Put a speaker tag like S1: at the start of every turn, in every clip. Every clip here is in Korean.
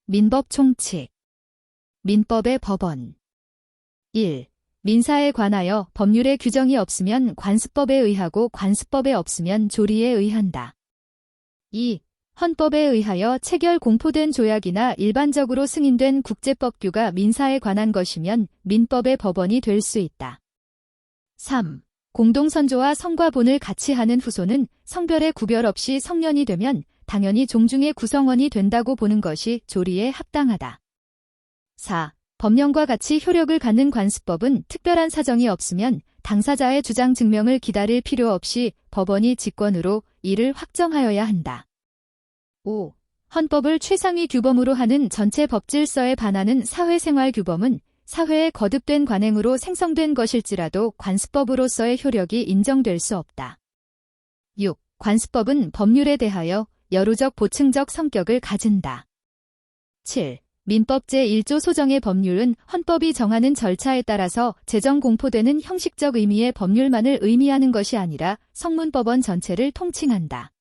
S1: 민법 총칙. 민법의 법원. 1. 민사에 관하여 법률의 규정이 없으면 관습법에 의하고 관습법에 없으면 조리에 의한다. 2. 헌법에 의하여 체결 공포된 조약이나 일반적으로 승인된 국제법규가 민사에 관한 것이면 민법의 법원이 될 수 있다. 3. 공동선조와 성과 본을 같이 하는 후손은 성별의 구별 없이 성년이 되면 당연히 종중의 구성원이 된다고 보는 것이 조리에 합당하다. 4. 법령과 같이 효력을 갖는 관습법은 특별한 사정이 없으면 당사자의 주장 증명을 기다릴 필요 없이 법원이 직권으로 이를 확정하여야 한다. 5. 헌법을 최상위 규범으로 하는 전체 법질서에 반하는 사회생활 규범은 사회에 거듭된 관행으로 생성된 것일지라도 관습법으로서의 효력이 인정될 수 없다. 6. 관습법은 법률에 대하여 여루적 보충적 성격을 가진다. 7. 민법 제1조 소정의 법률은 헌법이 정하는 절차에 따라서 제정 공포되는 형식적 의미의 법률만을 의미하는 것이 아니라 성문법원 전체를 통칭한다.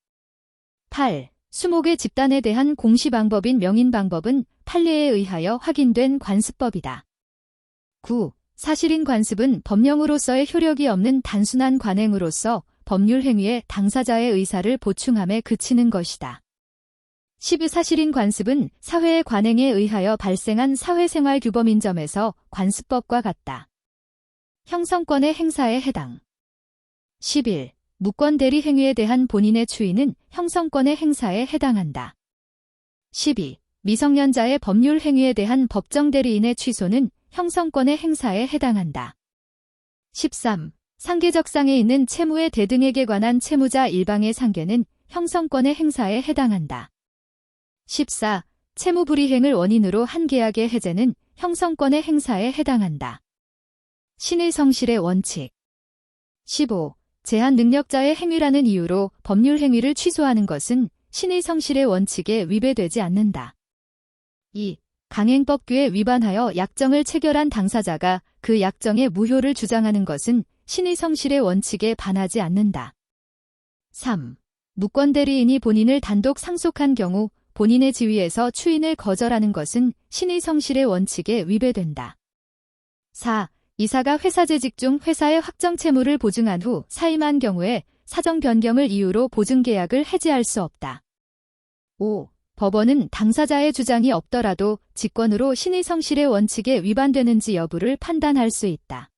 S1: 8. 수목의 집단에 대한 공시 방법인 명인 방법은 판례에 의하여 확인된 관습법이다. 9. 사실인 관습은 법령으로서의 효력이 없는 단순한 관행으로서 법률 행위에 당사자의 의사를 보충함에 그치는 것이다. 10. 사실인 관습은 사회의 관행에 의하여 발생한 사회생활 규범인 점에서 관습법과 같다. 형성권의 행사에 해당. 11. 무권 대리 행위에 대한 본인의 추인은 형성권의 행사에 해당한다. 12. 미성년자의 법률 행위에 대한 법정 대리인의 취소는 형성권의 행사에 해당한다. 13. 상계적상에 있는 채무의 대등에게 관한 채무자 일방의 상계는 형성권의 행사에 해당한다. 14. 채무 불이행을 원인으로 한 계약의 해제는 형성권의 행사에 해당한다. 신의 성실의 원칙. 15. 제한 능력자의 행위라는 이유로 법률 행위를 취소하는 것은 신의 성실의 원칙에 위배되지 않는다. 2. 강행법규에 위반하여 약정을 체결한 당사자가 그 약정의 무효를 주장하는 것은 신의 성실의 원칙에 반하지 않는다. 3. 무권대리인이 본인을 단독 상속한 경우 본인의 지위에서 추인을 거절하는 것은 신의 성실의 원칙에 위배된다. 4. 이사가 회사 재직 중 회사의 확정 채무를 보증한 후 사임한 경우에 사정 변경을 이유로 보증계약을 해지할 수 없다. 5. 법원은 당사자의 주장이 없더라도 직권으로 신의 성실의 원칙에 위반되는지 여부를 판단할 수 있다.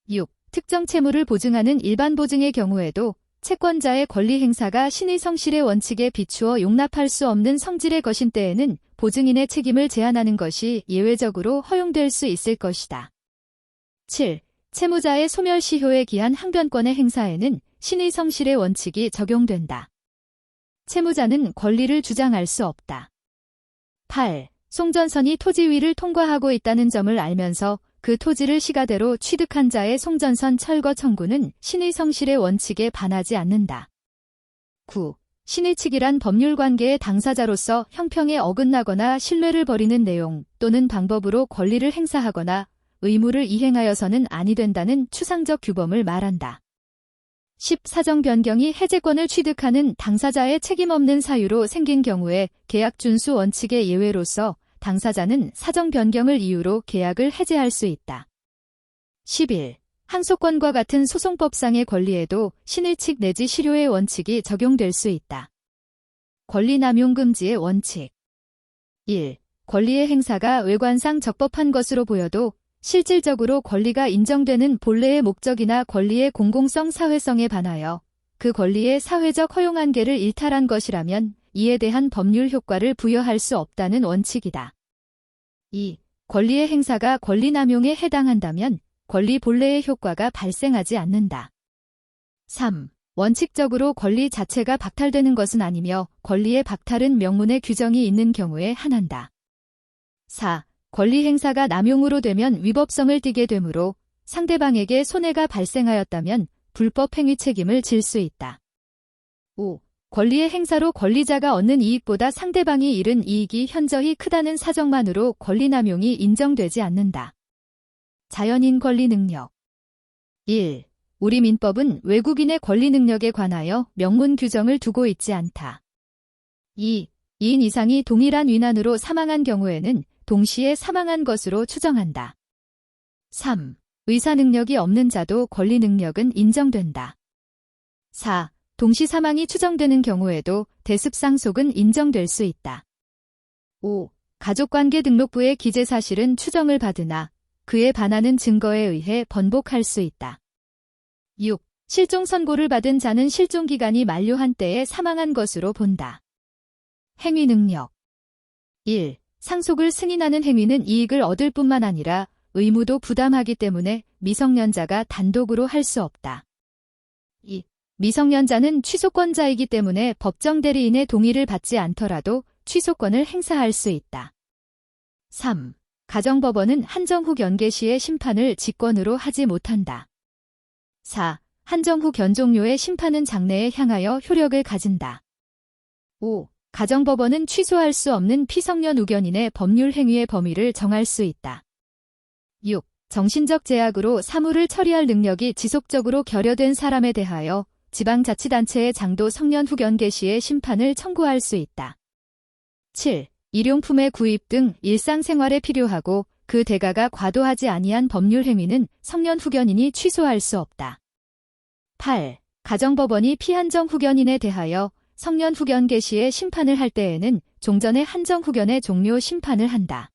S1: 6. 특정 채무를 보증하는 일반 보증의 경우에도 채권자의 권리 행사가 신의 성실의 원칙에 비추어 용납할 수 없는 성질의 것인 때에는 보증인의 책임을 제한하는 것이 예외적으로 허용될 수 있을 것이다. 7. 채무자의 소멸시효에 기한 항변권의 행사에는 신의 성실의 원칙이 적용된다. 채무자는 권리를 주장할 수 없다. 8. 송전선이 토지 위를 통과하고 있다는 점을 알면서 그 토지를 시가대로 취득한 자의 송전선 철거 청구는 신의 성실의 원칙에 반하지 않는다. 9. 신의 측이란 법률관계의 당사자로서 형평에 어긋나거나 신뢰를 버리는 내용 또는 방법으로 권리를 행사하거나 의무를 이행하여서는 아니 된다는 추상적 규범을 말한다. 10. 사정 변경이 해제권을 취득하는 당사자의 책임 없는 사유로 생긴 경우에 계약 준수 원칙의 예외로서 당사자는 사정 변경을 이유로 계약을 해제할 수 있다. 11. 항소권과 같은 소송법상의 권리에도 신의 측 내지 실효의 원칙이 적용될 수 있다. 권리 남용 금지의 원칙. 1. 권리의 행사가 외관상 적법한 것으로 보여도 실질적으로 권리가 인정되는 본래의 목적이나 권리의 공공성 사회성에 반하여 그 권리의 사회적 허용한계를 일탈한 것이라면 이에 대한 법률 효과를 부여할 수 없다는 원칙이다. 2. 권리의 행사가 권리 남용에 해당한다면 권리 본래의 효과가 발생하지 않는다. 3. 원칙적으로 권리 자체가 박탈되는 것은 아니며 권리의 박탈은 명문의 규정이 있는 경우에 한한다. 4. 권리 행사가 남용으로 되면 위법성을 띠게 되므로 상대방에게 손해가 발생하였다면 불법 행위 책임을 질 수 있다. 5. 권리의 행사로 권리자가 얻는 이익보다 상대방이 잃은 이익이 현저히 크다는 사정만으로 권리 남용이 인정되지 않는다. 자연인 권리 능력. 1. 우리 민법은 외국인의 권리 능력에 관하여 명문 규정을 두고 있지 않다. 2. 2인 이상이 동일한 위난으로 사망한 경우에는 동시에 사망한 것으로 추정한다. 3. 의사 능력이 없는 자도 권리 능력은 인정된다. 4. 동시 사망이 추정되는 경우에도 대습상속은 인정될 수 있다. 5. 가족관계 등록부의 기재 사실은 추정을 받으나 그에 반하는 증거에 의해 번복할 수 있다. 6. 실종 선고를 받은 자는 실종 기간이 만료한 때에 사망한 것으로 본다. 행위 능력 1. 상속을 승인하는 행위는 이익을 얻을 뿐만 아니라 의무도 부담하기 때문에 미성년자가 단독으로 할 수 없다. 2. 미성년자는 취소권자이기 때문에 법정 대리인의 동의를 받지 않더라도 취소권을 행사할 수 있다. 3. 가정법원은 한정 후 견계 시의 심판을 직권으로 하지 못한다. 4. 한정 후 견 종료의 심판은 장래에 향하여 효력을 가진다. 5. 가정법원은 취소할 수 없는 피성년 우견인의 법률 행위의 범위를 정할 수 있다. 6. 정신적 제약으로 사무를 처리할 능력이 지속적으로 결여된 사람에 대하여 지방자치단체의 장도 성년 후 견계 시의 심판을 청구할 수 있다. 7. 일용품의 구입 등 일상생활에 필요하고 그 대가가 과도하지 아니한 법률 행위는 성년 후견인이 취소할 수 없다. 8. 가정법원이 피한정 후견인에 대하여 성년 후견 개시의 심판을 할 때에는 종전의 한정 후견의 종료 심판을 한다.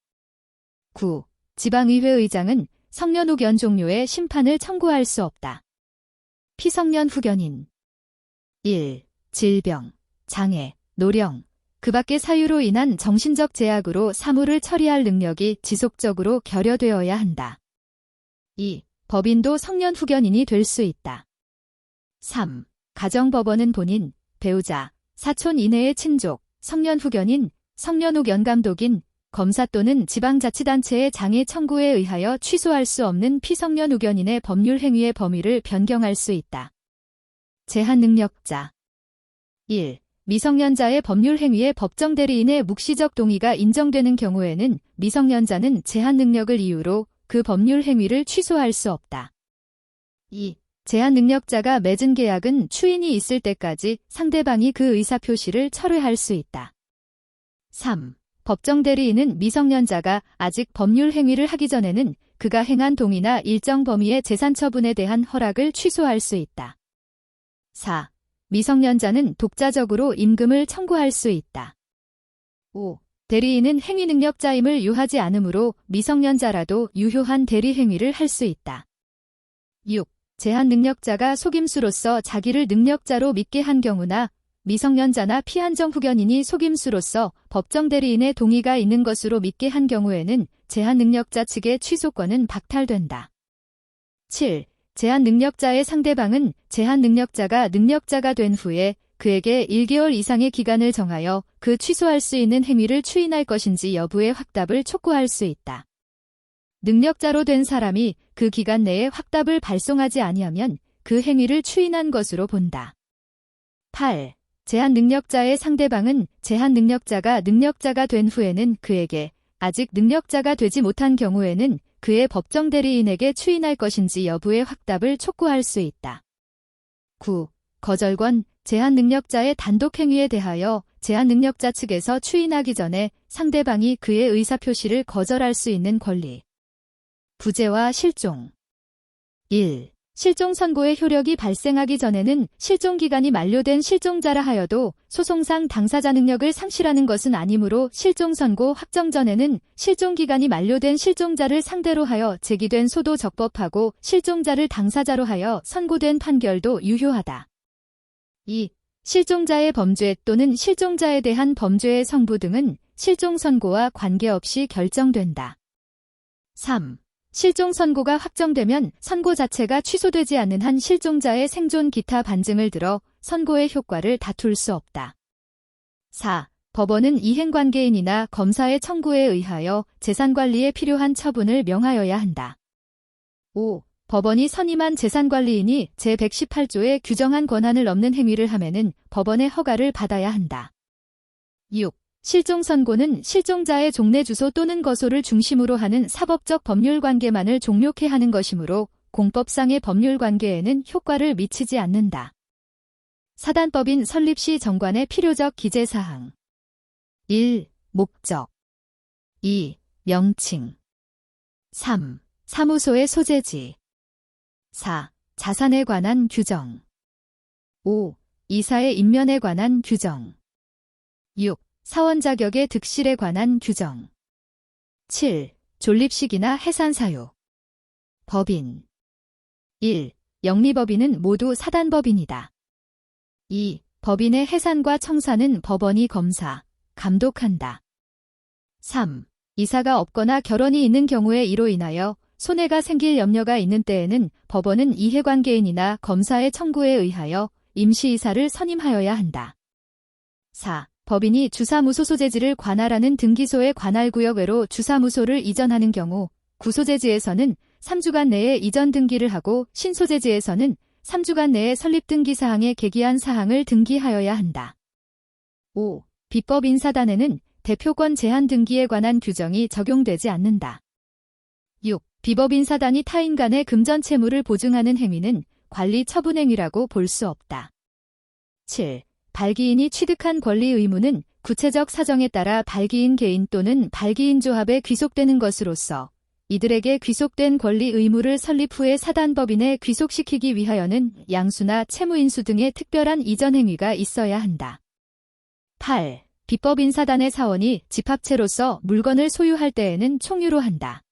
S1: 9. 지방의회 의장은 성년 후견 종료의 심판을 청구할 수 없다. 피성년 후견인 1. 질병, 장애, 노령, 그 밖의 사유로 인한 정신적 제약으로 사무를 처리할 능력이 지속적으로 결여되어야 한다. 2. 법인도 성년 후견인이 될 수 있다. 3. 가정법원은 본인, 배우자, 사촌 이내의 친족, 성년 후견인, 성년 후견 감독인, 검사 또는 지방자치단체의 장애 청구에 의하여 취소할 수 없는 피성년 후견인의 법률 행위의 범위를 변경할 수 있다. 제한 능력자 1. 미성년자의 법률 행위에 법정 대리인의 묵시적 동의가 인정되는 경우에는 미성년자는 제한 능력을 이유로 그 법률 행위를 취소할 수 없다. 2. 제한 능력자가 맺은 계약은 추인이 있을 때까지 상대방이 그 의사표시를 철회할 수 있다. 3. 법정 대리인은 미성년자가 아직 법률 행위를 하기 전에는 그가 행한 동의나 일정 범위의 재산 처분에 대한 허락을 취소할 수 있다. 4. 미성년자는 독자적으로 임금을 청구할 수 있다. 5. 대리인은 행위 능력자임을 유하지 않으므로 미성년자라도 유효한 대리 행위를 할 수 있다. 6. 제한 능력자가 속임수로서 자기를 능력자로 믿게 한 경우나 미성년자나 피한정 후견인이 속임수로서 법정 대리인의 동의가 있는 것으로 믿게 한 경우에는 제한 능력자 측의 취소권은 박탈된다. 7. 제한 능력자의 상대방은 제한 능력자가 능력자가 된 후에 그에게 1개월 이상의 기간을 정하여 그 취소할 수 있는 행위를 추인할 것인지 여부의 확답을 촉구할 수 있다. 능력자로 된 사람이 그 기간 내에 확답을 발송하지 아니하면 그 행위를 추인한 것으로 본다. 8. 제한 능력자의 상대방은 제한 능력자가 능력자가 된 후에는 그에게 아직 능력자가 되지 못한 경우에는 그의 법정 대리인에게 추인할 것인지 여부의 확답을 촉구할 수 있다. 9. 거절권, 제한 능력자의 단독 행위에 대하여 제한 능력자 측에서 추인하기 전에 상대방이 그의 의사표시를 거절할 수 있는 권리. 부재와 실종 1. 실종 선고의 효력이 발생하기 전에는 실종 기간이 만료된 실종자라 하여도 소송상 당사자 능력을 상실하는 것은 아니므로 실종 선고 확정 전에는 실종 기간이 만료된 실종자를 상대로 하여 제기된 소도 적법하고 실종자를 당사자로 하여 선고된 판결도 유효하다. 2. 실종자의 범죄 또는 실종자에 대한 범죄의 성부 등은 실종 선고와 관계없이 결정된다. 3. 실종 선고가 확정되면 선고 자체가 취소되지 않는 한 실종자의 생존 기타 반증을 들어 선고의 효과를 다툴 수 없다. 4. 법원은 이행관계인이나 검사의 청구에 의하여 재산관리에 필요한 처분을 명하여야 한다. 5. 법원이 선임한 재산관리인이 제118조에 규정한 권한을 넘는 행위를 하면은 법원의 허가를 받아야 한다. 6. 실종 선고는 실종자의 종래 주소 또는 거소를 중심으로 하는 사법적 법률 관계만을 종료케 하는 것이므로 공법상의 법률 관계에는 효과를 미치지 않는다. 사단법인 설립 시 정관의 필요적 기재사항 1. 목적 2. 명칭 3. 사무소의 소재지 4. 자산에 관한 규정 5. 이사의 임면에 관한 규정 6. 사원 자격의 득실에 관한 규정 7. 존립식이나 해산사유 법인 1. 영리법인은 모두 사단법인이다. 2. 법인의 해산과 청산은 법원이 검사, 감독한다. 3. 이사가 없거나 결혼이 있는 경우에 이로 인하여 손해가 생길 염려가 있는 때에는 법원은 이해관계인이나 검사의 청구에 의하여 임시이사를 선임하여야 한다. 4. 법인이 주사무소 소재지를 관할하는 등기소의 관할구역 외로 주사무소를 이전하는 경우 구소재지에서는 3주간 내에 이전 등기를 하고 신소재지에서는 3주간 내에 설립 등기 사항에 계기한 사항을 등기하여야 한다. 5. 비법인사단에는 대표권 제한 등기에 관한 규정이 적용되지 않는다. 6. 비법인사단이 타인 간의 금전 채무를 보증하는 행위는 관리 처분 행위라고 볼 수 없다. 7. 발기인이 취득한 권리 의무는 구체적 사정에 따라 발기인 개인 또는 발기인 조합에 귀속되는 것으로서 이들에게 귀속된 권리 의무를 설립 후에 사단법인에 귀속시키기 위하여는 양수나 채무인수 등의 특별한 이전 행위가 있어야 한다. 8. 비법인사단의 사원이 집합체로서 물건을 소유할 때에는 총유로 한다.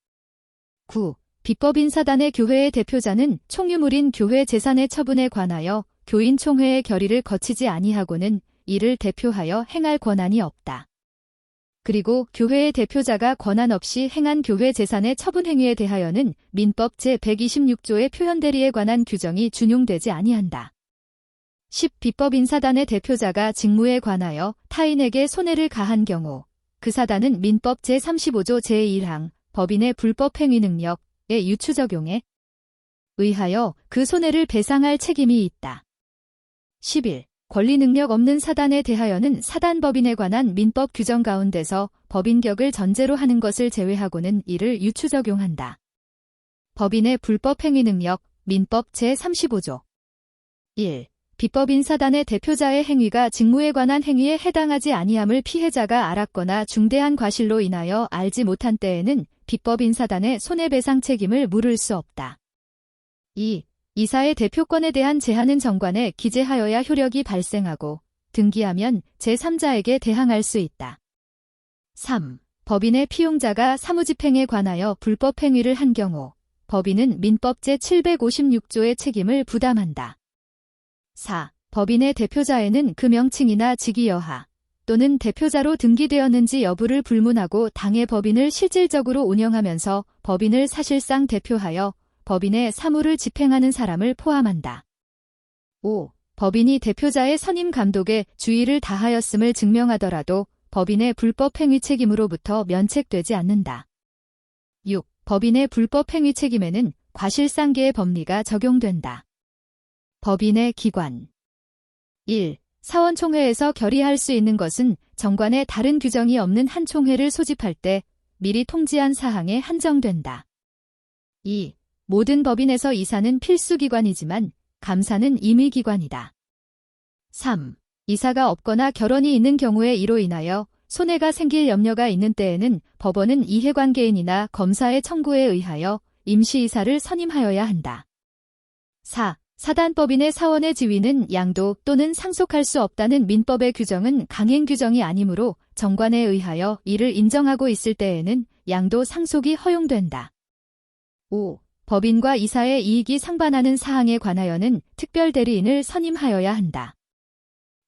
S1: 9. 비법인사단의 교회의 대표자는 총유물인 교회 재산의 처분에 관하여 교인총회의 결의를 거치지 아니하고는 이를 대표하여 행할 권한이 없다. 그리고 교회의 대표자가 권한 없이 행한 교회 재산의 처분 행위에 대하여는 민법 제126조의 표현대리에 관한 규정이 준용되지 아니한다. 10. 비법인사단의 대표자가 직무에 관하여 타인에게 손해를 가한 경우 그 사단은 민법 제35조 제1항 법인의 불법 행위 능력의 유추 적용에 의하여 그 손해를 배상할 책임이 있다. 11. 권리 능력 없는 사단에 대하여는 사단법인에 관한 민법 규정 가운데서 법인격을 전제로 하는 것을 제외하고는 이를 유추 적용한다. 법인의 불법 행위 능력 민법 제35조 1. 비법인사단의 대표자의 행위가 직무에 관한 행위에 해당하지 아니함을 피해자가 알았거나 중대한 과실로 인하여 알지 못한 때에는 비법인사단의 손해배상 책임을 물을 수 없다. 2. 이사의 대표권에 대한 제한은 정관에 기재하여야 효력이 발생하고 등기하면 제3자에게 대항할 수 있다. 3. 법인의 피용자가 사무집행에 관하여 불법 행위를 한 경우 법인은 민법 제756조의 책임을 부담한다. 4. 법인의 대표자에는 그 명칭이나 직위 여하 또는 대표자로 등기되었는지 여부를 불문하고 당의 법인을 실질적으로 운영하면서 법인을 사실상 대표하여 법인의 사무를 집행하는 사람을 포함한다. 5. 법인이 대표자의 선임 감독에 주의를 다하였음을 증명하더라도 법인의 불법 행위 책임으로부터 면책되지 않는다. 6. 법인의 불법 행위 책임에는 과실상계의 법리가 적용된다. 법인의 기관 1. 사원총회에서 결의할 수 있는 것은 정관에 다른 규정이 없는 한 총회를 소집할 때 미리 통지한 사항에 한정된다. 2. 모든 법인에서 이사는 필수기관이지만 감사는 임의기관이다. 3. 이사가 없거나 결혼이 있는 경우에 이로 인하여 손해가 생길 염려가 있는 때에는 법원은 이해관계인이나 검사의 청구에 의하여 임시이사를 선임하여야 한다. 4. 사단법인의 사원의 지위는 양도 또는 상속할 수 없다는 민법의 규정은 강행 규정이 아니므로 정관에 의하여 이를 인정하고 있을 때에는 양도 상속이 허용된다. 5. 법인과 이사의 이익이 상반하는 사항에 관하여는 특별대리인을 선임하여야 한다.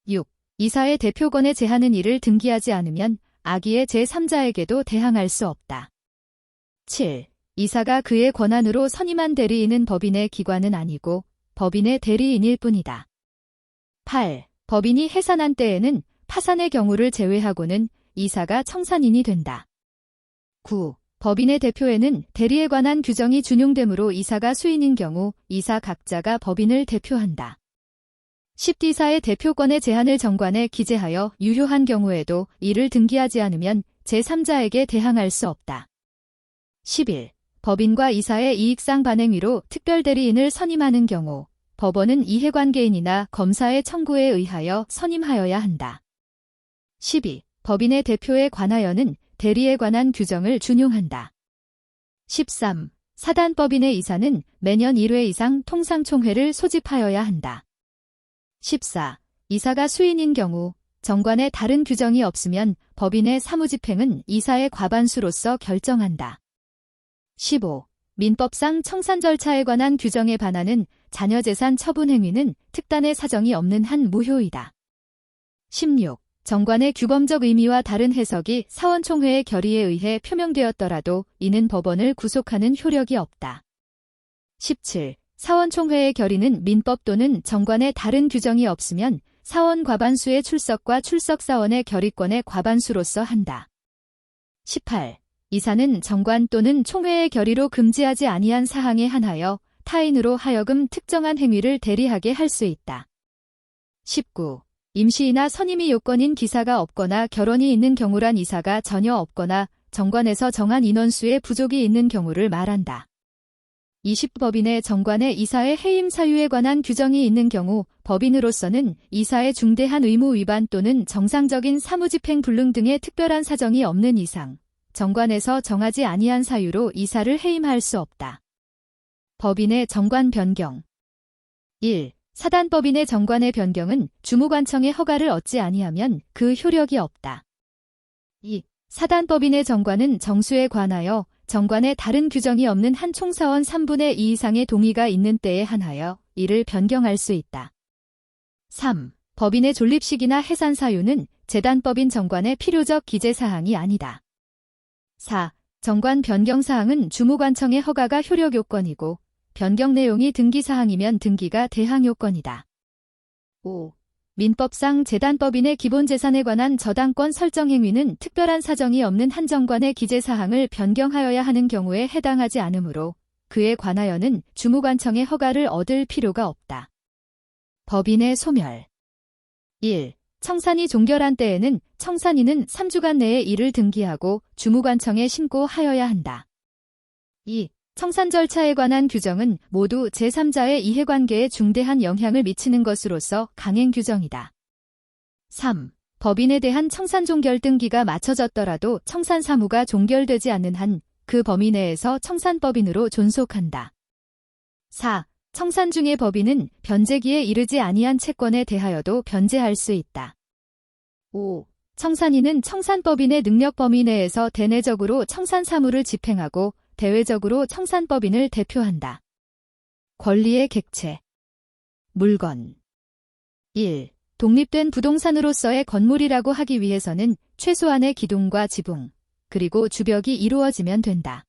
S1: 6. 이사의 대표권에 제한은 이를 등기하지 않으면 악의의 제3자에게도 대항할 수 없다. 7. 이사가 그의 권한으로 선임한 대리인은 법인의 기관은 아니고 법인의 대리인일 뿐이다. 8. 법인이 해산한 때에는 파산의 경우를 제외하고는 이사가 청산인이 된다. 9. 법인의 대표에는 대리에 관한 규정이 준용되므로 이사가 수인인 경우 이사 각자가 법인을 대표한다. 10. 이사의 대표권의 제한을 정관에 기재하여 유효한 경우에도 이를 등기하지 않으면 제3자에게 대항할 수 없다. 11. 법인과 이사의 이익상 반행위로 특별대리인을 선임하는 경우 법원은 이해관계인이나 검사의 청구에 의하여 선임하여야 한다. 12. 법인의 대표에 관하여는 대리에 관한 규정을 준용한다. 13. 사단법인의 이사는 매년 1회 이상 통상총회를 소집하여야 한다. 14. 이사가 수인인 경우 정관에 다른 규정이 없으면 법인의 사무집행은 이사의 과반수로서 결정한다. 15. 민법상 청산 절차에 관한 규정에 반하는 자녀재산 처분 행위는 특단의 사정이 없는 한 무효이다. 16. 정관의 규범적 의미와 다른 해석이 사원총회의 결의에 의해 표명되었더라도 이는 법원을 구속하는 효력이 없다. 17. 사원총회의 결의는 민법 또는 정관에 다른 규정이 없으면 사원 과반수의 출석과 출석사원의 결의권의 과반수로서 한다. 18. 이사는 정관 또는 총회의 결의로 금지하지 아니한 사항에 한하여 타인으로 하여금 특정한 행위를 대리하게 할 수 있다. 19. 임시이나 선임이 요건인 기사가 없거나 결혼이 있는 경우란 이사가 전혀 없거나 정관에서 정한 인원수의 부족이 있는 경우를 말한다. 20. 법인의 정관에 이사의 해임 사유에 관한 규정이 있는 경우 법인으로서는 이사의 중대한 의무 위반 또는 정상적인 사무집행 불능 등의 특별한 사정이 없는 이상 정관에서 정하지 아니한 사유로 이사를 해임할 수 없다. 법인의 정관 변경 1. 사단법인의 정관의 변경은 주무관청의 허가를 얻지 아니하면 그 효력이 없다. 2. 사단법인의 정관은 정수에 관하여 정관에 다른 규정이 없는 한 총사원 3분의 2 이상의 동의가 있는 때에 한하여 이를 변경할 수 있다. 3. 법인의 존립식이나 해산 사유는 재단법인 정관의 필요적 기재사항이 아니다. 4. 정관 변경 사항은 주무관청의 허가가 효력 요건이고 변경 내용이 등기사항이면 등기가 대항 요건이다. 5. 민법상 재단법인의 기본재산에 관한 저당권 설정 행위는 특별한 사정이 없는 한 정관의 기재사항을 변경하여야 하는 경우에 해당하지 않으므로 그에 관하여는 주무관청의 허가를 얻을 필요가 없다. 법인의 소멸 1. 청산이 종결한 때에는 청산인은 3주간 내에 이를 등기하고 주무관청에 신고하여야 한다. 2. 청산 절차에 관한 규정은 모두 제3자의 이해관계에 중대한 영향을 미치는 것으로서 강행 규정이다. 3. 법인에 대한 청산 종결 등기가 마쳐졌더라도 청산 사무가 종결되지 않는 한 그 범위 내에서 청산법인으로 존속한다. 4. 청산 중의 법인은 변제기에 이르지 아니한 채권에 대하여도 변제할 수 있다. 5. 청산인은 청산법인의 능력 범위 내에서 대내적으로 청산 사무를 집행하고 대외적으로 청산법인을 대표한다. 권리의 객체 물건 1. 독립된 부동산으로서의 건물이라고 하기 위해서는 최소한의 기둥과 지붕, 그리고 주벽이 이루어지면 된다.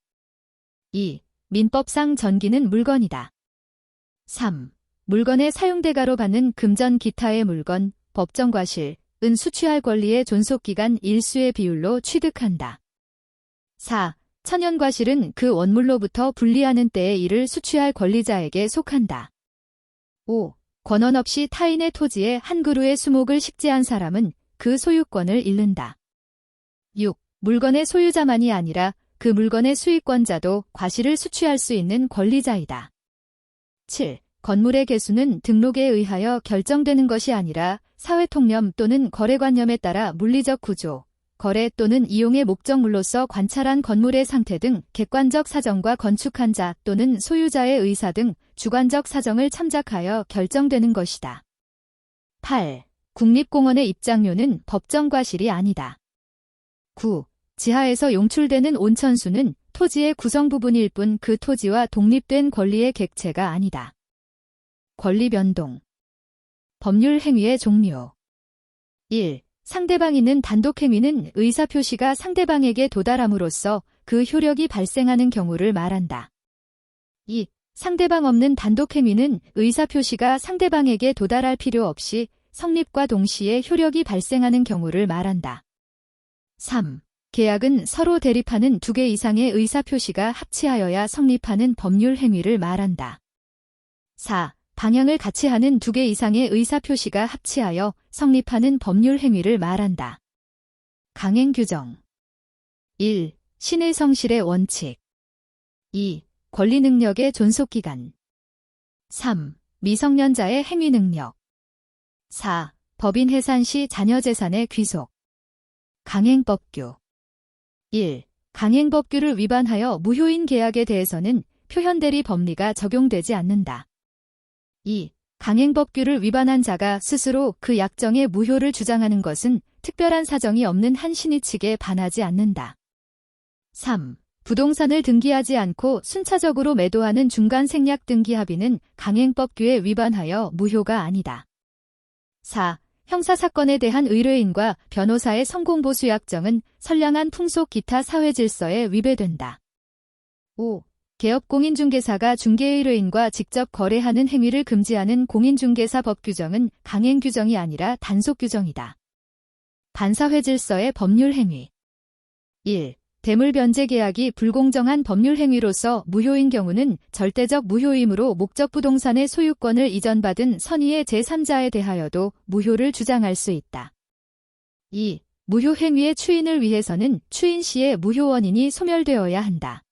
S1: 2. 민법상 전기는 물건이다. 3. 물건의 사용대가로 받는 금전 기타의 물건, 법정과실, 은 수취할 권리의 존속기간 일수의 비율로 취득한다. 4. 천연과실은 그 원물로부터 분리하는 때에 이를 수취할 권리자에게 속한다. 5. 권한 없이 타인의 토지에 한 그루의 수목을 식재한 사람은 그 소유권을 잃는다. 6. 물건의 소유자만이 아니라 그 물건의 수익권자도 과실을 수취할 수 있는 권리자이다. 7. 건물의 개수는 등록에 의하여 결정되는 것이 아니라 사회통념 또는 거래관념에 따라 물리적 구조, 거래 또는 이용의 목적물로서 관찰한 건물의 상태 등 객관적 사정과 건축한 자 또는 소유자의 의사 등 주관적 사정을 참작하여 결정되는 것이다. 8. 국립공원의 입장료는 법정과실이 아니다. 9. 지하에서 용출되는 온천수는 토지의 구성 부분일 뿐 그 토지와 독립된 권리의 객체가 아니다. 권리 변동 법률 행위의 종류 1. 상대방 있는 단독 행위는 의사표시가 상대방에게 도달함으로써 그 효력이 발생하는 경우를 말한다. 2. 상대방 없는 단독 행위는 의사표시가 상대방에게 도달할 필요 없이 성립과 동시에 효력이 발생하는 경우를 말한다. 3. 계약은 서로 대립하는 2개 이상의 의사표시가 합치하여야 성립하는 법률 행위를 말한다. 4. 방향을 같이 하는 2개 이상의 의사표시가 합치하여 성립하는 법률 행위를 말한다. 강행 규정 1. 신의 성실의 원칙 2. 권리 능력의 존속기간 3. 미성년자의 행위 능력 4. 법인 해산 시 자녀 재산의 귀속 강행법규 1. 강행법규를 위반하여 무효인 계약에 대해서는 표현대리 법리가 적용되지 않는다. 2. 강행법규를 위반한 자가 스스로 그 약정의 무효를 주장하는 것은 특별한 사정이 없는 한 신의 측에 반하지 않는다. 3. 부동산을 등기하지 않고 순차적으로 매도하는 중간 생략 등기 합의는 강행법규에 위반하여 무효가 아니다. 4. 형사사건에 대한 의뢰인과 변호사의 성공보수 약정은 선량한 풍속 기타 사회질서에 위배된다. 5. 개업공인중개사가 중개의뢰인과 직접 거래하는 행위를 금지하는 공인중개사 법규정은 강행규정이 아니라 단속규정이다. 반사회질서의 법률행위 1. 대물변제계약이 불공정한 법률행위로서 무효인 경우는 절대적 무효이므로 목적부동산의 소유권을 이전받은 선의의 제3자에 대하여도 무효를 주장할 수 있다. 2. 무효행위의 추인을 위해서는 추인 시의 무효원인이 소멸되어야 한다.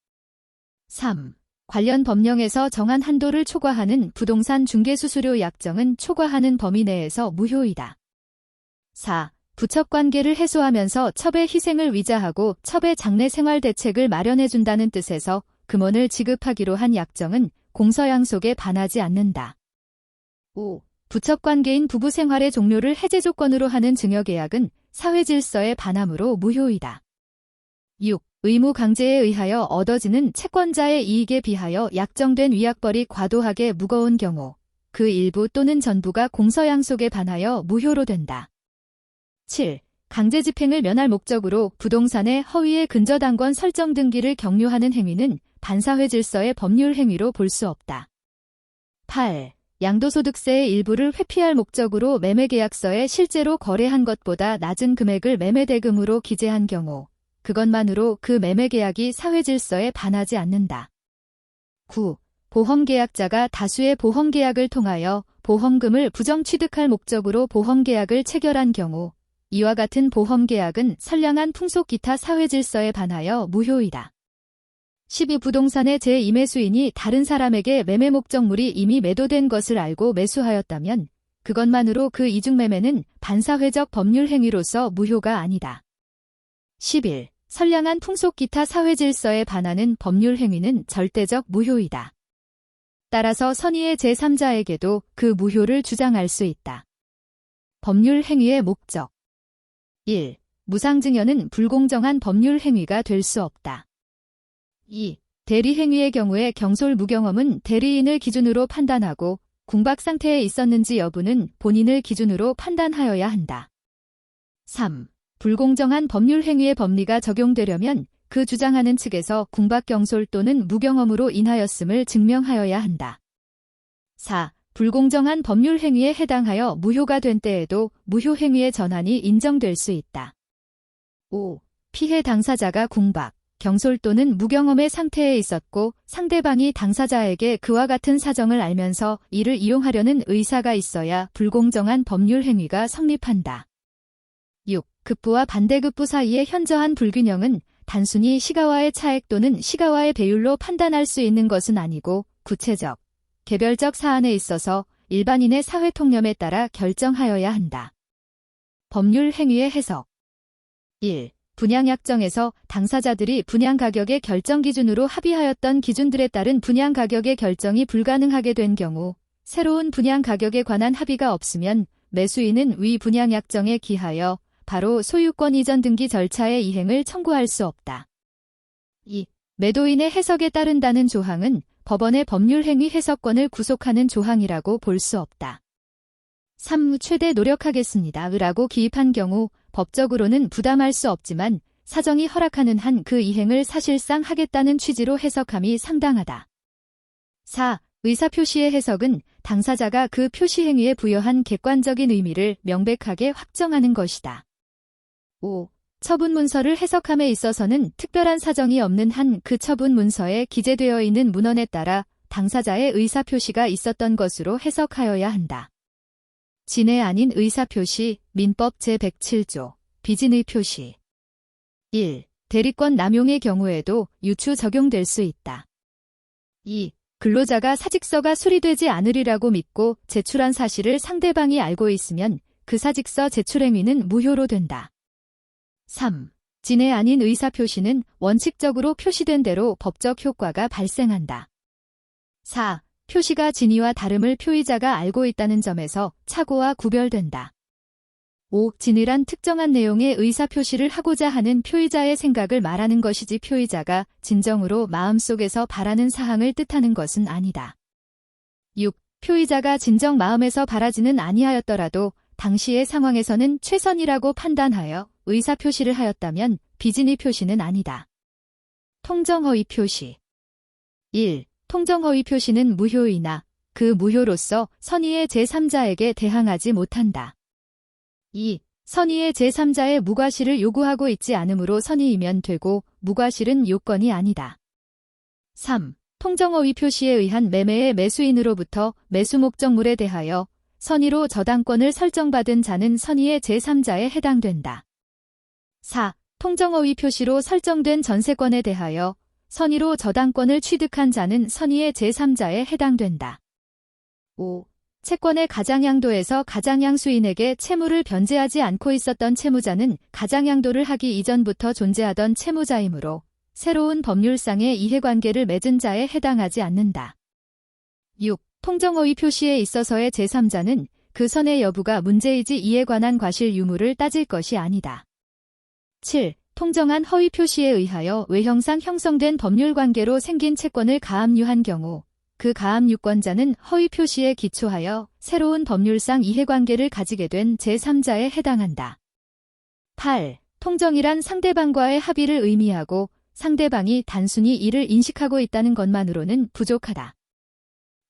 S1: 3. 관련 법령에서 정한 한도를 초과하는 부동산 중개수수료 약정은 초과하는 범위 내에서 무효이다. 4. 부첩관계를 해소하면서 첩의 희생을 위자하고 첩의 장래 생활 대책을 마련해준다는 뜻에서 금원을 지급하기로 한 약정은 공서양속에 반하지 않는다. 5. 부첩관계인 부부 생활의 종료를 해제 조건으로 하는 증여계약은 사회질서에 반하므로 무효이다. 6. 의무 강제에 의하여 얻어지는 채권자의 이익에 비하여 약정된 위약벌이 과도하게 무거운 경우 그 일부 또는 전부가 공서양속에 반하여 무효로 된다. 7. 강제집행을 면할 목적으로 부동산의 허위의 근저당권 설정 등기를 경료하는 행위는 반사회질서의 법률행위로 볼 수 없다. 8. 양도소득세의 일부를 회피할 목적으로 매매계약서에 실제로 거래한 것보다 낮은 금액을 매매대금으로 기재한 경우 그것만으로 그 매매계약이 사회질서에 반하지 않는다. 9. 보험계약자가 다수의 보험계약을 통하여 보험금을 부정취득할 목적으로 보험계약을 체결한 경우 이와 같은 보험계약은 선량한 풍속 기타 사회질서에 반하여 무효이다. 12. 부동산의 제2매수인이 다른 사람에게 매매 목적물이 이미 매도된 것을 알고 매수하였다면 그것만으로 그 이중매매는 반사회적 법률행위로서 무효가 아니다. 11. 선량한 풍속 기타 사회질서에 반하는 법률행위는 절대적 무효이다. 따라서 선의의 제3자에게도 그 무효를 주장할 수 있다. 법률행위의 목적 1. 무상증여는 불공정한 법률행위가 될 수 없다. 2. 대리행위의 경우에 경솔무경험은 대리인을 기준으로 판단하고 궁박 상태에 있었는지 여부는 본인을 기준으로 판단하여야 한다. 3. 불공정한 법률행위의 법리가 적용되려면 그 주장하는 측에서 궁박 경솔 또는 무경험으로 인하였음을 증명하여야 한다. 4. 불공정한 법률행위에 해당하여 무효가 된 때에도 무효행위의 전환이 인정될 수 있다. 5. 피해 당사자가 궁박, 경솔 또는 무경험의 상태에 있었고 상대방이 당사자에게 그와 같은 사정을 알면서 이를 이용하려는 의사가 있어야 불공정한 법률행위가 성립한다. 6. 급부와 반대급부 사이의 현저한 불균형은 단순히 시가와의 차액 또는 시가와의 배율로 판단할 수 있는 것은 아니고 구체적, 개별적 사안에 있어서 일반인의 사회통념에 따라 결정하여야 한다. 법률행위의 해석 1. 분양약정에서 당사자들이 분양가격의 결정 기준으로 합의하였던 기준들에 따른 분양가격의 결정이 불가능하게 된 경우 새로운 분양가격에 관한 합의가 없으면 매수인은 위 분양약정에 기하여 바로 소유권 이전 등기 절차의 이행을 청구할 수 없다. 2. 매도인의 해석에 따른다는 조항은 법원의 법률행위 해석권을 구속하는 조항이라고 볼 수 없다. 3. 최대 노력하겠습니다. 라고 기입한 경우 법적으로는 부담할 수 없지만 사정이 허락하는 한 그 이행을 사실상 하겠다는 취지로 해석함이 상당하다. 4. 의사표시의 해석은 당사자가 그 표시행위에 부여한 객관적인 의미를 명백하게 확정하는 것이다. 5. 처분문서를 해석함에 있어서는 특별한 사정이 없는 한 그 처분문서에 기재되어 있는 문헌에 따라 당사자의 의사표시가 있었던 것으로 해석하여야 한다. 진해 아닌 의사표시, 민법 제107조, 비진의 표시 1. 대리권 남용의 경우에도 유추 적용될 수 있다. 2. 근로자가 사직서가 수리되지 않으리라고 믿고 제출한 사실을 상대방이 알고 있으면 그 사직서 제출 행위는 무효로 된다. 3. 진해 아닌 의사표시는 원칙적으로 표시된 대로 법적 효과가 발생한다. 4. 표시가 진위와 다름을 표의자가 알고 있다는 점에서 착오와 구별된다. 5. 진의란 특정한 내용의 의사표시를 하고자 하는 표의자의 생각을 말하는 것이지 표의자가 진정으로 마음속에서 바라는 사항을 뜻하는 것은 아니다. 6. 표의자가 진정 마음에서 바라지는 아니하였더라도 당시의 상황에서는 최선이라고 판단하여 의사표시를 하였다면 비진의 표시는 아니다. 통정허위 표시 1. 통정허위 표시는 무효이나 그 무효로서 선의의 제3자에게 대항하지 못한다. 2. 선의의 제3자의 무과실을 요구하고 있지 않으므로 선의이면 되고 무과실은 요건이 아니다. 3. 통정허위 표시에 의한 매매의 매수인으로부터 매수 목적물에 대하여 선의로 저당권을 설정받은 자는 선의의 제3자에 해당된다. 4. 통정허위 표시로 설정된 전세권에 대하여 선의로 저당권을 취득한 자는 선의의 제3자에 해당된다. 5. 채권의 가장양도에서 가장양수인에게 채무를 변제하지 않고 있었던 채무자는 가장양도를 하기 이전부터 존재하던 채무자이므로 새로운 법률상의 이해관계를 맺은 자에 해당하지 않는다. 6. 통정허위 표시에 있어서의 제3자는 그 선의 여부가 문제이지 이에 관한 과실 유무를 따질 것이 아니다. 7. 통정한 허위 표시에 의하여 외형상 형성된 법률관계로 생긴 채권을 가압류한 경우 그 가압유권자는 허위 표시에 기초하여 새로운 법률상 이해관계를 가지게 된 제3자에 해당한다. 8. 통정이란 상대방과의 합의를 의미하고 상대방이 단순히 이를 인식하고 있다는 것만으로는 부족하다.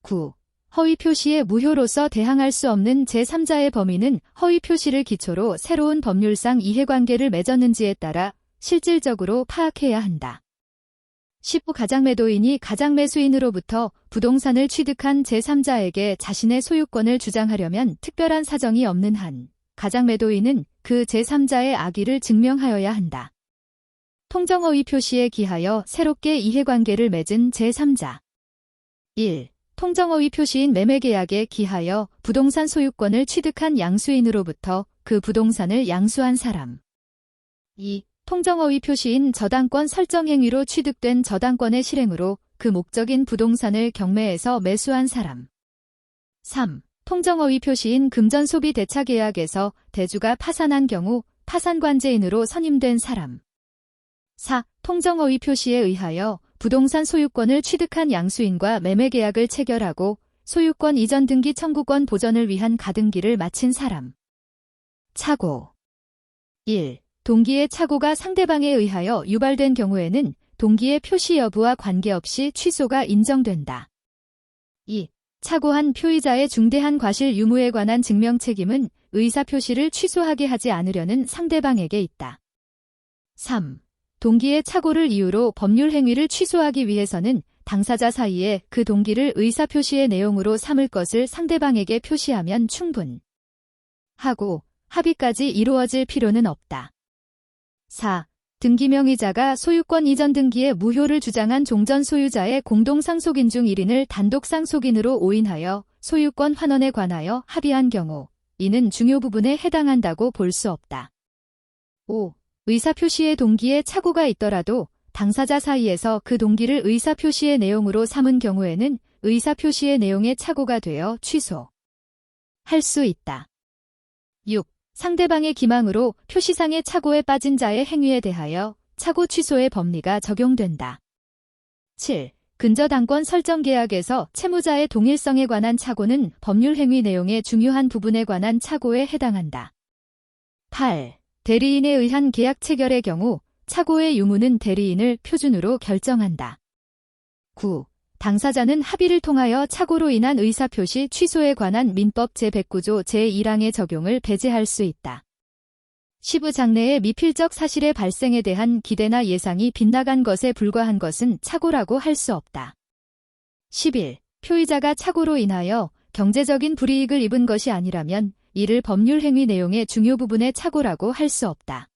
S1: 9. 허위 표시의 무효로서 대항할 수 없는 제3자의 범위는 허위 표시를 기초로 새로운 법률상 이해관계를 맺었는지에 따라 실질적으로 파악해야 한다. 15. 가장매도인이 가장매수인으로부터 부동산을 취득한 제3자에게 자신의 소유권을 주장하려면 특별한 사정이 없는 한 가장매도인은 그 제3자의 악의를 증명하여야 한다. 통정허위 표시에 기하여 새롭게 이해관계를 맺은 제3자 1. 통정허위 표시인 매매계약에 기하여 부동산 소유권을 취득한 양수인으로부터 그 부동산을 양수한 사람 2. 통정허위 표시인 저당권 설정 행위로 취득된 저당권의 실행으로 그 목적인 부동산을 경매에서 매수한 사람 3. 통정허위 표시인 금전소비 대차계약에서 대주가 파산한 경우 파산관제인으로 선임된 사람 4. 통정허위 표시에 의하여 부동산 소유권을 취득한 양수인과 매매계약을 체결하고 소유권 이전 등기 청구권 보전을 위한 가등기를 마친 사람 착오 1. 동기의 착오가 상대방에 의하여 유발된 경우에는 동기의 표시 여부와 관계없이 취소가 인정된다. 2. 착오한 표의자의 중대한 과실 유무에 관한 증명 책임은 의사표시를 취소하게 하지 않으려는 상대방에게 있다. 3. 동기의 착오를 이유로 법률 행위를 취소하기 위해서는 당사자 사이에 그 동기를 의사표시의 내용으로 삼을 것을 상대방에게 표시하면 충분하고 합의까지 이루어질 필요는 없다. 4. 등기명의자가 소유권 이전 등기의 무효를 주장한 종전 소유자의 공동상속인 중 1인을 단독상속인으로 오인하여 소유권 환원에 관하여 합의한 경우 이는 중요 부분에 해당한다고 볼 수 없다. 5. 의사표시의 동기에 착오가 있더라도 당사자 사이에서 그 동기를 의사표시의 내용으로 삼은 경우에는 의사표시의 내용에 착오가 되어 취소할 수 있다. 6. 상대방의 기망으로 표시상의 착오에 빠진 자의 행위에 대하여 착오 취소의 법리가 적용된다. 7. 근저당권 설정 계약에서 채무자의 동일성에 관한 착오는 법률 행위 내용의 중요한 부분에 관한 착오에 해당한다. 8. 대리인에 의한 계약 체결의 경우 착오의 유무는 대리인을 표준으로 결정한다. 9. 당사자는 합의를 통하여 착오로 인한 의사표시 취소에 관한 민법 제109조 제1항의 적용을 배제할 수 있다. 10. 장래의 미필적 사실의 발생에 대한 기대나 예상이 빗나간 것에 불과한 것은 착오라고 할 수 없다. 11. 표의자가 착오로 인하여 경제적인 불이익을 입은 것이 아니라면 이를 법률 행위 내용의 중요 부분의 착오라고 할 수 없다.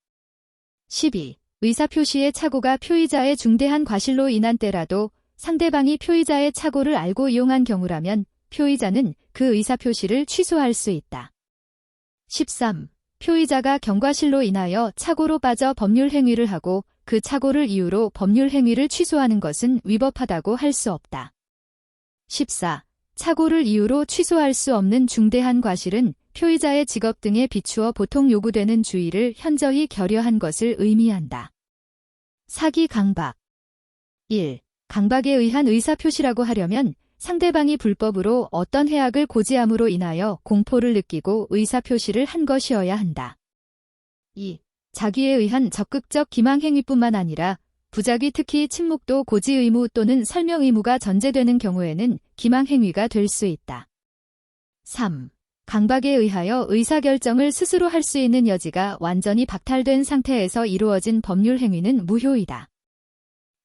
S1: 12. 의사표시의 착오가 표의자의 중대한 과실로 인한 때라도 상대방이 표의자의 착오를 알고 이용한 경우라면 표의자는 그 의사표시를 취소할 수 있다. 13. 표의자가 경과실로 인하여 착오로 빠져 법률 행위를 하고 그 착오를 이유로 법률 행위를 취소하는 것은 위법하다고 할 수 없다. 14. 착오를 이유로 취소할 수 없는 중대한 과실은 표의자의 직업 등에 비추어 보통 요구되는 주의를 현저히 결여한 것을 의미한다. 사기 강박. 1. 강박에 의한 의사표시라고 하려면 상대방이 불법으로 어떤 해악을 고지함으로 인하여 공포를 느끼고 의사표시를 한 것이어야 한다. 2. 자기에 의한 적극적 기망 행위뿐만 아니라 부작위 특히 침묵도 고지 의무 또는 설명 의무가 전제되는 경우에는 기망 행위가 될 수 있다. 3. 강박에 의하여 의사결정을 스스로 할 수 있는 여지가 완전히 박탈된 상태에서 이루어진 법률 행위는 무효이다.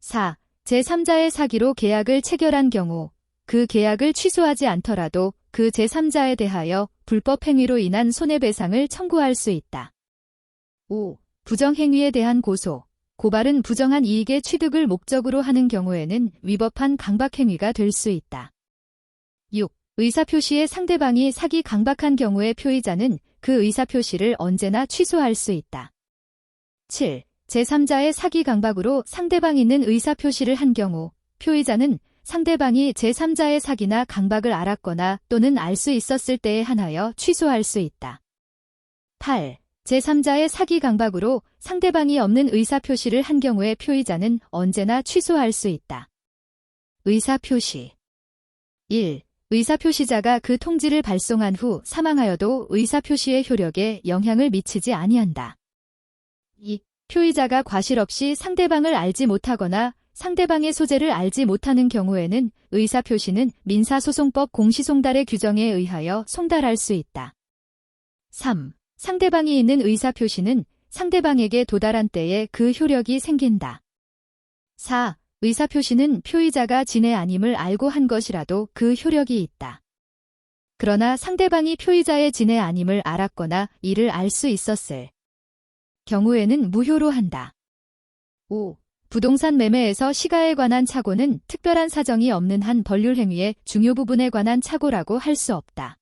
S1: 4. 제3자의 사기로 계약을 체결한 경우 그 계약을 취소하지 않더라도 그 제3자에 대하여 불법 행위로 인한 손해배상을 청구할 수 있다. 5. 부정행위에 대한 고소, 고발은 부정한 이익의 취득을 목적으로 하는 경우에는 위법한 강박행위가 될 수 있다. 6. 의사표시에 상대방이 사기 강박한 경우에 표의자는 그 의사표시를 언제나 취소할 수 있다. 7. 제3자의 사기 강박으로 상대방이 있는 의사표시를 한 경우 표의자는 상대방이 제3자의 사기나 강박을 알았거나 또는 알 수 있었을 때에 한하여 취소할 수 있다. 8. 제3자의 사기 강박으로 상대방이 없는 의사표시를 한 경우에 표의자는 언제나 취소할 수 있다. 의사표시. 1. 의사표시자가 그 통지를 발송한 후 사망하여도 의사표시의 효력에 영향을 미치지 아니한다. 2. 표의자가 과실 없이 상대방을 알지 못하거나 상대방의 소재를 알지 못하는 경우에는 의사표시는 민사소송법 공시송달의 규정에 의하여 송달할 수 있다. 3. 상대방이 있는 의사표시는 상대방에게 도달한 때에 그 효력이 생긴다. 4. 의사표시는 표의자가 진해 아님을 알고 한 것이라도 그 효력이 있다. 그러나 상대방이 표의자의 진해 아님을 알았거나 이를 알 수 있었을 경우에는 무효로 한다. 5. 부동산 매매에서 시가에 관한 착오는 특별한 사정이 없는 한 법률 행위의 중요 부분에 관한 착오라고 할 수 없다.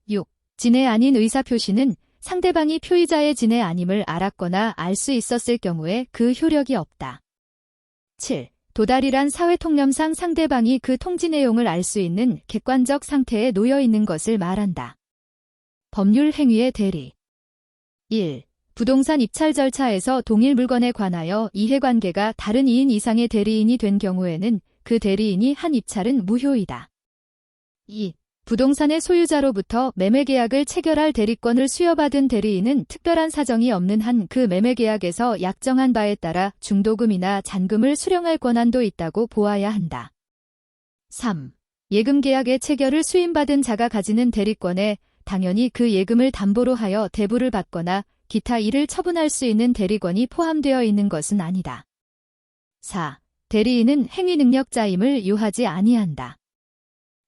S1: 6. 진해 아닌 의사표시는 상대방이 표의자의 진해 아님을 알았거나 알 수 있었을 경우에 그 효력이 없다. 7. 도달이란 사회통념상 상대방이 그 통지 내용을 알 수 있는 객관적 상태에 놓여 있는 것을 말한다. 법률 행위의 대리. 1. 부동산 입찰 절차에서 동일 물건에 관하여 이해관계가 다른 2인 이상의 대리인이 된 경우에는 그 대리인이 한 입찰은 무효이다. 2. 부동산의 소유자로부터 매매계약을 체결할 대리권을 수여받은 대리인은 특별한 사정이 없는 한 그 매매계약에서 약정한 바에 따라 중도금이나 잔금을 수령할 권한도 있다고 보아야 한다. 3. 예금계약의 체결을 수임받은 자가 가지는 대리권에 당연히 그 예금을 담보로 하여 대부를 받거나 기타 이를 처분할 수 있는 대리권이 포함되어 있는 것은 아니다. 4. 대리인은 행위능력자임을 요하지 아니한다.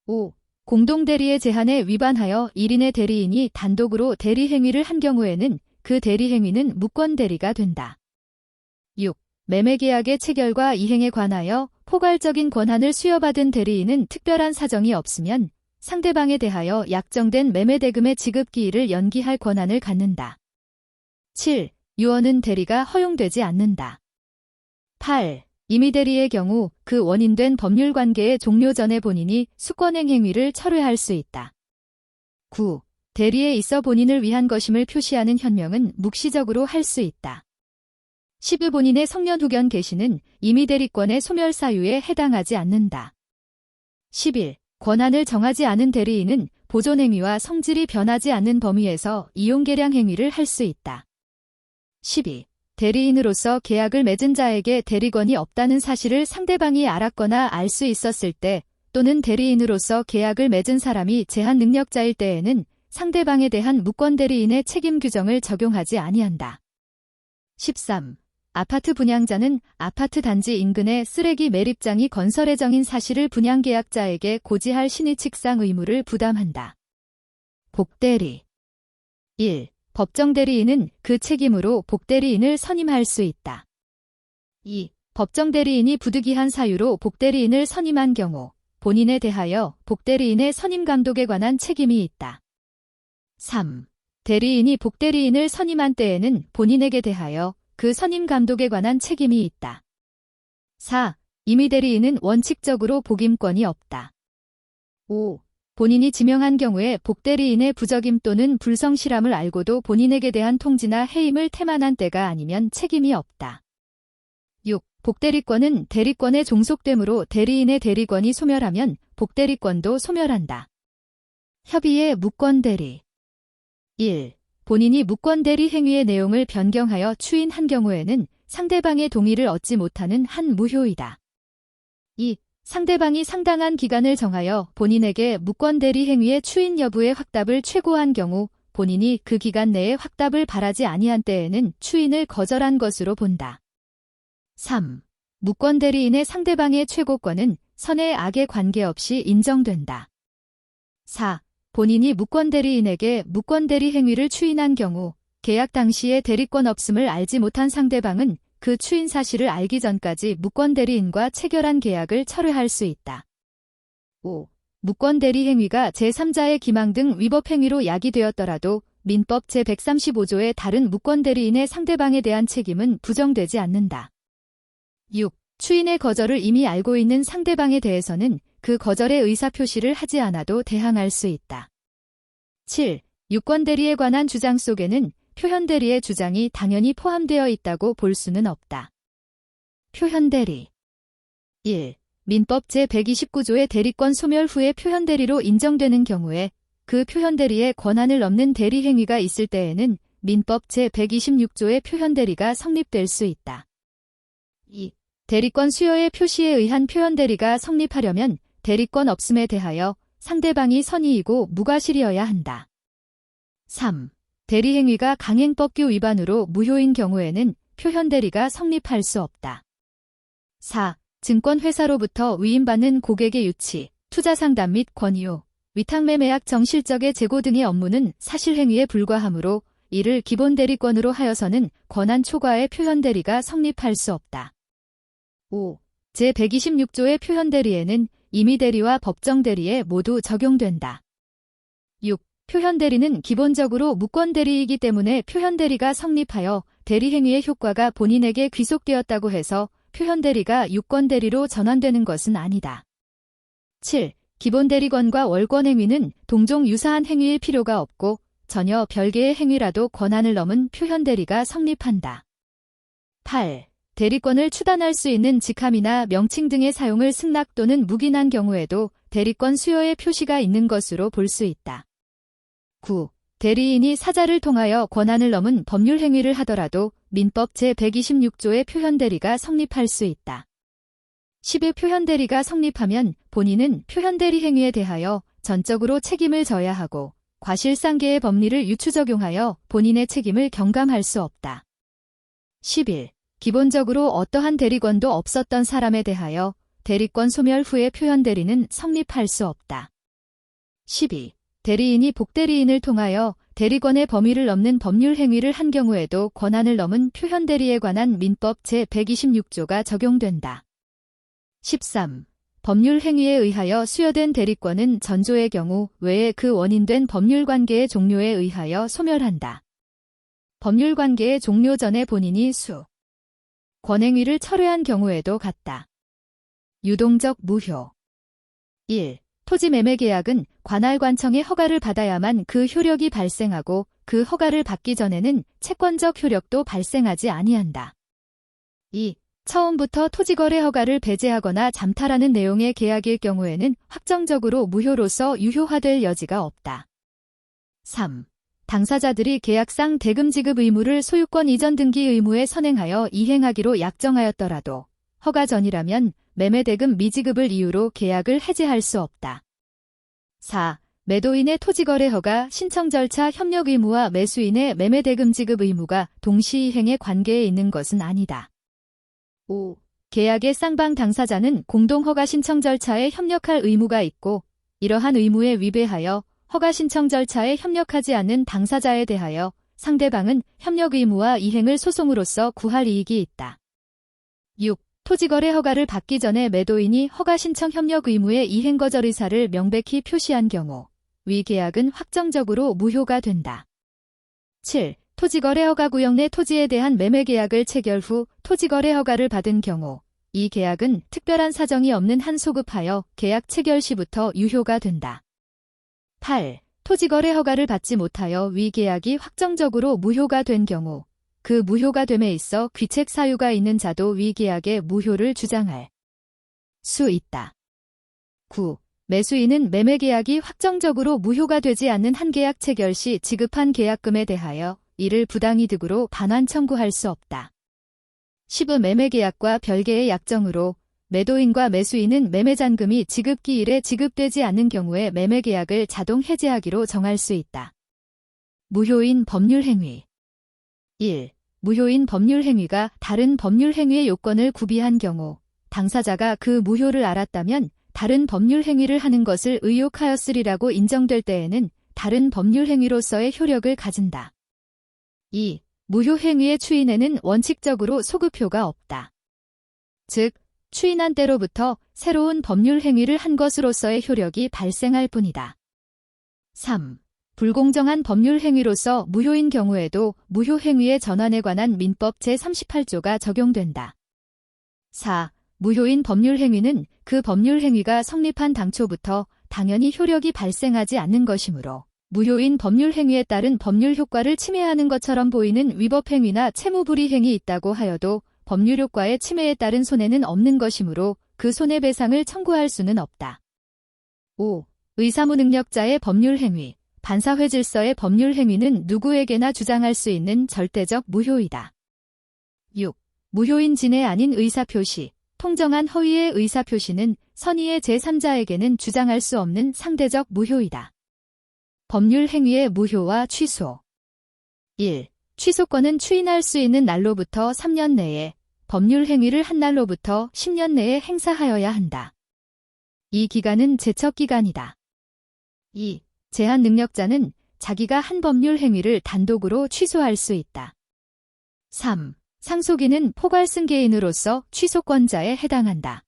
S1: 5. 공동대리의 제한에 위반하여 1인의 대리인이 단독으로 대리행위를 한 경우에는 그 대리행위는 무권대리가 된다. 6. 매매계약의 체결과 이행에 관하여 포괄적인 권한을 수여받은 대리인은 특별한 사정이 없으면 상대방에 대하여 약정된 매매대금의 지급 기일을 연기할 권한을 갖는다. 7. 유언은 대리가 허용되지 않는다. 8. 임의대리의 경우 그 원인된 법률관계의 종료 전에 본인이 수권행 행위를 철회할 수 있다. 9. 대리에 있어 본인을 위한 것임을 표시하는 현명은 묵시적으로 할 수 있다. 10. 본인의 성년 후견 개시는 임의대리권의 소멸 사유에 해당하지 않는다. 11. 권한을 정하지 않은 대리인은 보존행위와 성질이 변하지 않는 범위에서 이용계량 행위를 할 수 있다. 12. 대리인으로서 계약을 맺은 자에게 대리권이 없다는 사실을 상대방이 알았거나 알 수 있었을 때 또는 대리인으로서 계약을 맺은 사람이 제한 능력자일 때에는 상대방에 대한 무권대리인의 책임 규정을 적용하지 아니한다. 13. 아파트 분양자는 아파트 단지 인근에 쓰레기 매립장이 건설 예정인 사실을 분양계약자에게 고지할 신의칙상 의무를 부담한다. 복대리. 1. 법정대리인은 그 책임으로 복대리인을 선임할 수 있다. 2. 법정대리인이 부득이한 사유로 복대리인을 선임한 경우 본인에 대하여 복대리인의 선임 감독에 관한 책임이 있다. 3. 대리인이 복대리인을 선임한 때에는 본인에게 대하여 그 선임 감독에 관한 책임이 있다. 4. 임의대리인은 원칙적으로 복임권이 없다. 5. 본인이 지명한 경우에 복대리인의 부적임 또는 불성실함을 알고도 본인에게 대한 통지나 해임을 태만한 때가 아니면 책임이 없다. 6. 복대리권은 대리권에 종속되므로 대리인의 대리권이 소멸하면 복대리권도 소멸한다. 협의의 무권대리. 1. 본인이 무권대리 행위의 내용을 변경하여 추인한 경우에는 상대방의 동의를 얻지 못하는 한 무효이다. 2. 상대방이 상당한 기간을 정하여 본인에게 무권대리 행위의 추인 여부의 확답을 최고한 경우 본인이 그 기간 내에 확답을 바라지 아니한 때에는 추인을 거절한 것으로 본다. 3. 무권대리인의 상대방의 최고권은 선의 악에 관계없이 인정된다. 4. 본인이 무권대리인에게 무권대리 행위를 추인한 경우 계약 당시에 대리권 없음을 알지 못한 상대방은 그 추인 사실을 알기 전까지 무권대리인과 체결한 계약을 철회할 수 있다. 5. 무권대리 행위가 제3자의 기망 등 위법 행위로 야기되었더라도 민법 제135조의 다른 무권대리인의 상대방에 대한 책임은 부정되지 않는다. 6. 추인의 거절을 이미 알고 있는 상대방에 대해서는 그 거절의 의사표시를 하지 않아도 대항할 수 있다. 7. 유권대리에 관한 주장 속에는 표현대리의 주장이 당연히 포함되어 있다고 볼 수는 없다. 표현대리. 1. 민법 제129조의 대리권 소멸 후에 표현대리로 인정되는 경우에 그 표현대리의 권한을 넘는 대리행위가 있을 때에는 민법 제126조의 표현대리가 성립될 수 있다. 2. 대리권 수여의 표시에 의한 표현대리가 성립하려면 대리권 없음에 대하여 상대방이 선의이고 무과실이어야 한다. 3. 대리행위가 강행법규 위반으로 무효인 경우에는 표현대리가 성립할 수 없다. 4. 증권회사로부터 위임받는 고객의 유치, 투자상담 및 권유, 위탁매매약 정실적의 재고 등의 업무는 사실행위에 불과하므로 이를 기본대리권으로 하여서는 권한 초과의 표현대리가 성립할 수 없다. 5. 제126조의 표현대리에는 임의대리와 법정대리에 모두 적용된다. 6. 표현대리는 기본적으로 무권대리이기 때문에 표현대리가 성립하여 대리행위의 효과가 본인에게 귀속되었다고 해서 표현대리가 유권대리로 전환되는 것은 아니다. 7. 기본대리권과 월권행위는 동종 유사한 행위일 필요가 없고 전혀 별개의 행위라도 권한을 넘은 표현대리가 성립한다. 8. 대리권을 추단할 수 있는 직함이나 명칭 등의 사용을 승낙 또는 묵인한 경우에도 대리권 수여의 표시가 있는 것으로 볼 수 있다. 9. 대리인이 사자를 통하여 권한을 넘은 법률 행위를 하더라도 민법 제126조의 표현대리가 성립할 수 있다. 10의 표현대리가 성립하면 본인은 표현대리 행위에 대하여 전적으로 책임을 져야 하고 과실상계의 법리를 유추적용하여 본인의 책임을 경감할 수 없다. 11. 기본적으로 어떠한 대리권도 없었던 사람에 대하여 대리권 소멸 후의 표현대리는 성립할 수 없다. 12. 대리인이 복대리인을 통하여 대리권의 범위를 넘는 법률 행위를 한 경우에도 권한을 넘은 표현대리에 관한 민법 제126조가 적용된다. 13. 법률 행위에 의하여 수여된 대리권은 전조의 경우 외에 그 원인된 법률관계의 종료에 의하여 소멸한다. 법률관계의 종료 전에 본인이 권행위를 철회한 경우에도 같다. 유동적 무효. 1. 토지매매계약은 관할관청의 허가를 받아야만 그 효력이 발생하고 그 허가를 받기 전에는 채권적 효력도 발생하지 아니한다. 2. 처음부터 토지거래 허가를 배제하거나 잠탈하는 내용의 계약일 경우에는 확정적으로 무효로서 유효화될 여지가 없다. 3. 당사자들이 계약상 대금 지급 의무를 소유권 이전 등기 의무에 선행하여 이행하기로 약정하였더라도 허가 전이라면 매매대금 미지급을 이유로 계약을 해지할 수 없다. 4. 매도인의 토지거래 허가 신청 절차 협력 의무와 매수인의 매매대금 지급 의무가 동시이행의 관계에 있는 것은 아니다. 5. 계약의 쌍방 당사자는 공동허가 신청 절차에 협력할 의무가 있고 이러한 의무에 위배하여 허가 신청 절차에 협력하지 않는 당사자에 대하여 상대방은 협력 의무와 이행을 소송으로써 구할 이익이 있다. 6. 토지거래 허가를 받기 전에 매도인이 허가 신청 협력 의무의 이행 거절 의사를 명백히 표시한 경우 위 계약은 확정적으로 무효가 된다. 7. 토지거래 허가 구역 내 토지에 대한 매매 계약을 체결 후 토지거래 허가를 받은 경우 이 계약은 특별한 사정이 없는 한 소급하여 계약 체결 시부터 유효가 된다. 8. 토지거래 허가를 받지 못하여 위 계약이 확정적으로 무효가 된 경우 그 무효가 됨에 있어 귀책 사유가 있는 자도 위 계약의 무효를 주장할 수 있다. 9. 매수인은 매매 계약이 확정적으로 무효가 되지 않는 한 계약 체결 시 지급한 계약금에 대하여 이를 부당이득으로 반환 청구할 수 없다. 10의 매매 계약과 별개의 약정으로 매도인과 매수인은 매매 잔금이 지급기일에 지급되지 않는 경우에 매매 계약을 자동 해지하기로 정할 수 있다. 무효인 법률 행위 1. 무효인 법률 행위가 다른 법률 행위의 요건을 구비한 경우 당사자가 그 무효를 알았다면 다른 법률 행위를 하는 것을 의욕하였으리라고 인정될 때에는 다른 법률 행위로서의 효력을 가진다. 2. 무효 행위의 추인에는 원칙적으로 소급효가 없다. 즉, 추인한 때로부터 새로운 법률 행위를 한 것으로서의 효력이 발생할 뿐이다. 3. 불공정한 법률 행위로서 무효인 경우에도 무효 행위의 전환에 관한 민법 제38조가 적용된다. 4. 무효인 법률 행위는 그 법률 행위가 성립한 당초부터 당연히 효력이 발생하지 않는 것이므로 무효인 법률 행위에 따른 법률 효과를 침해하는 것처럼 보이는 위법 행위나 채무불이행이 있다고 하여도 법률 효과의 침해에 따른 손해는 없는 것이므로 그 손해배상을 청구할 수는 없다. 5. 의사무능력자의 법률 행위, 반사회 질서의 법률 행위는 누구에게나 주장할 수 있는 절대적 무효이다. 6. 무효인 진해 아닌 의사표시, 통정한 허위의 의사표시는 선의의 제3자에게는 주장할 수 없는 상대적 무효이다. 법률 행위의 무효와 취소 1. 취소권은 추인할 수 있는 날로부터 3년 내에, 법률 행위를 한 날로부터 10년 내에 행사하여야 한다. 이 기간은 제척기간이다. 2. 제한 능력자는 자기가 한 법률 행위를 단독으로 취소할 수 있다. 3. 상속인은 포괄승계인으로서 취소권자에 해당한다.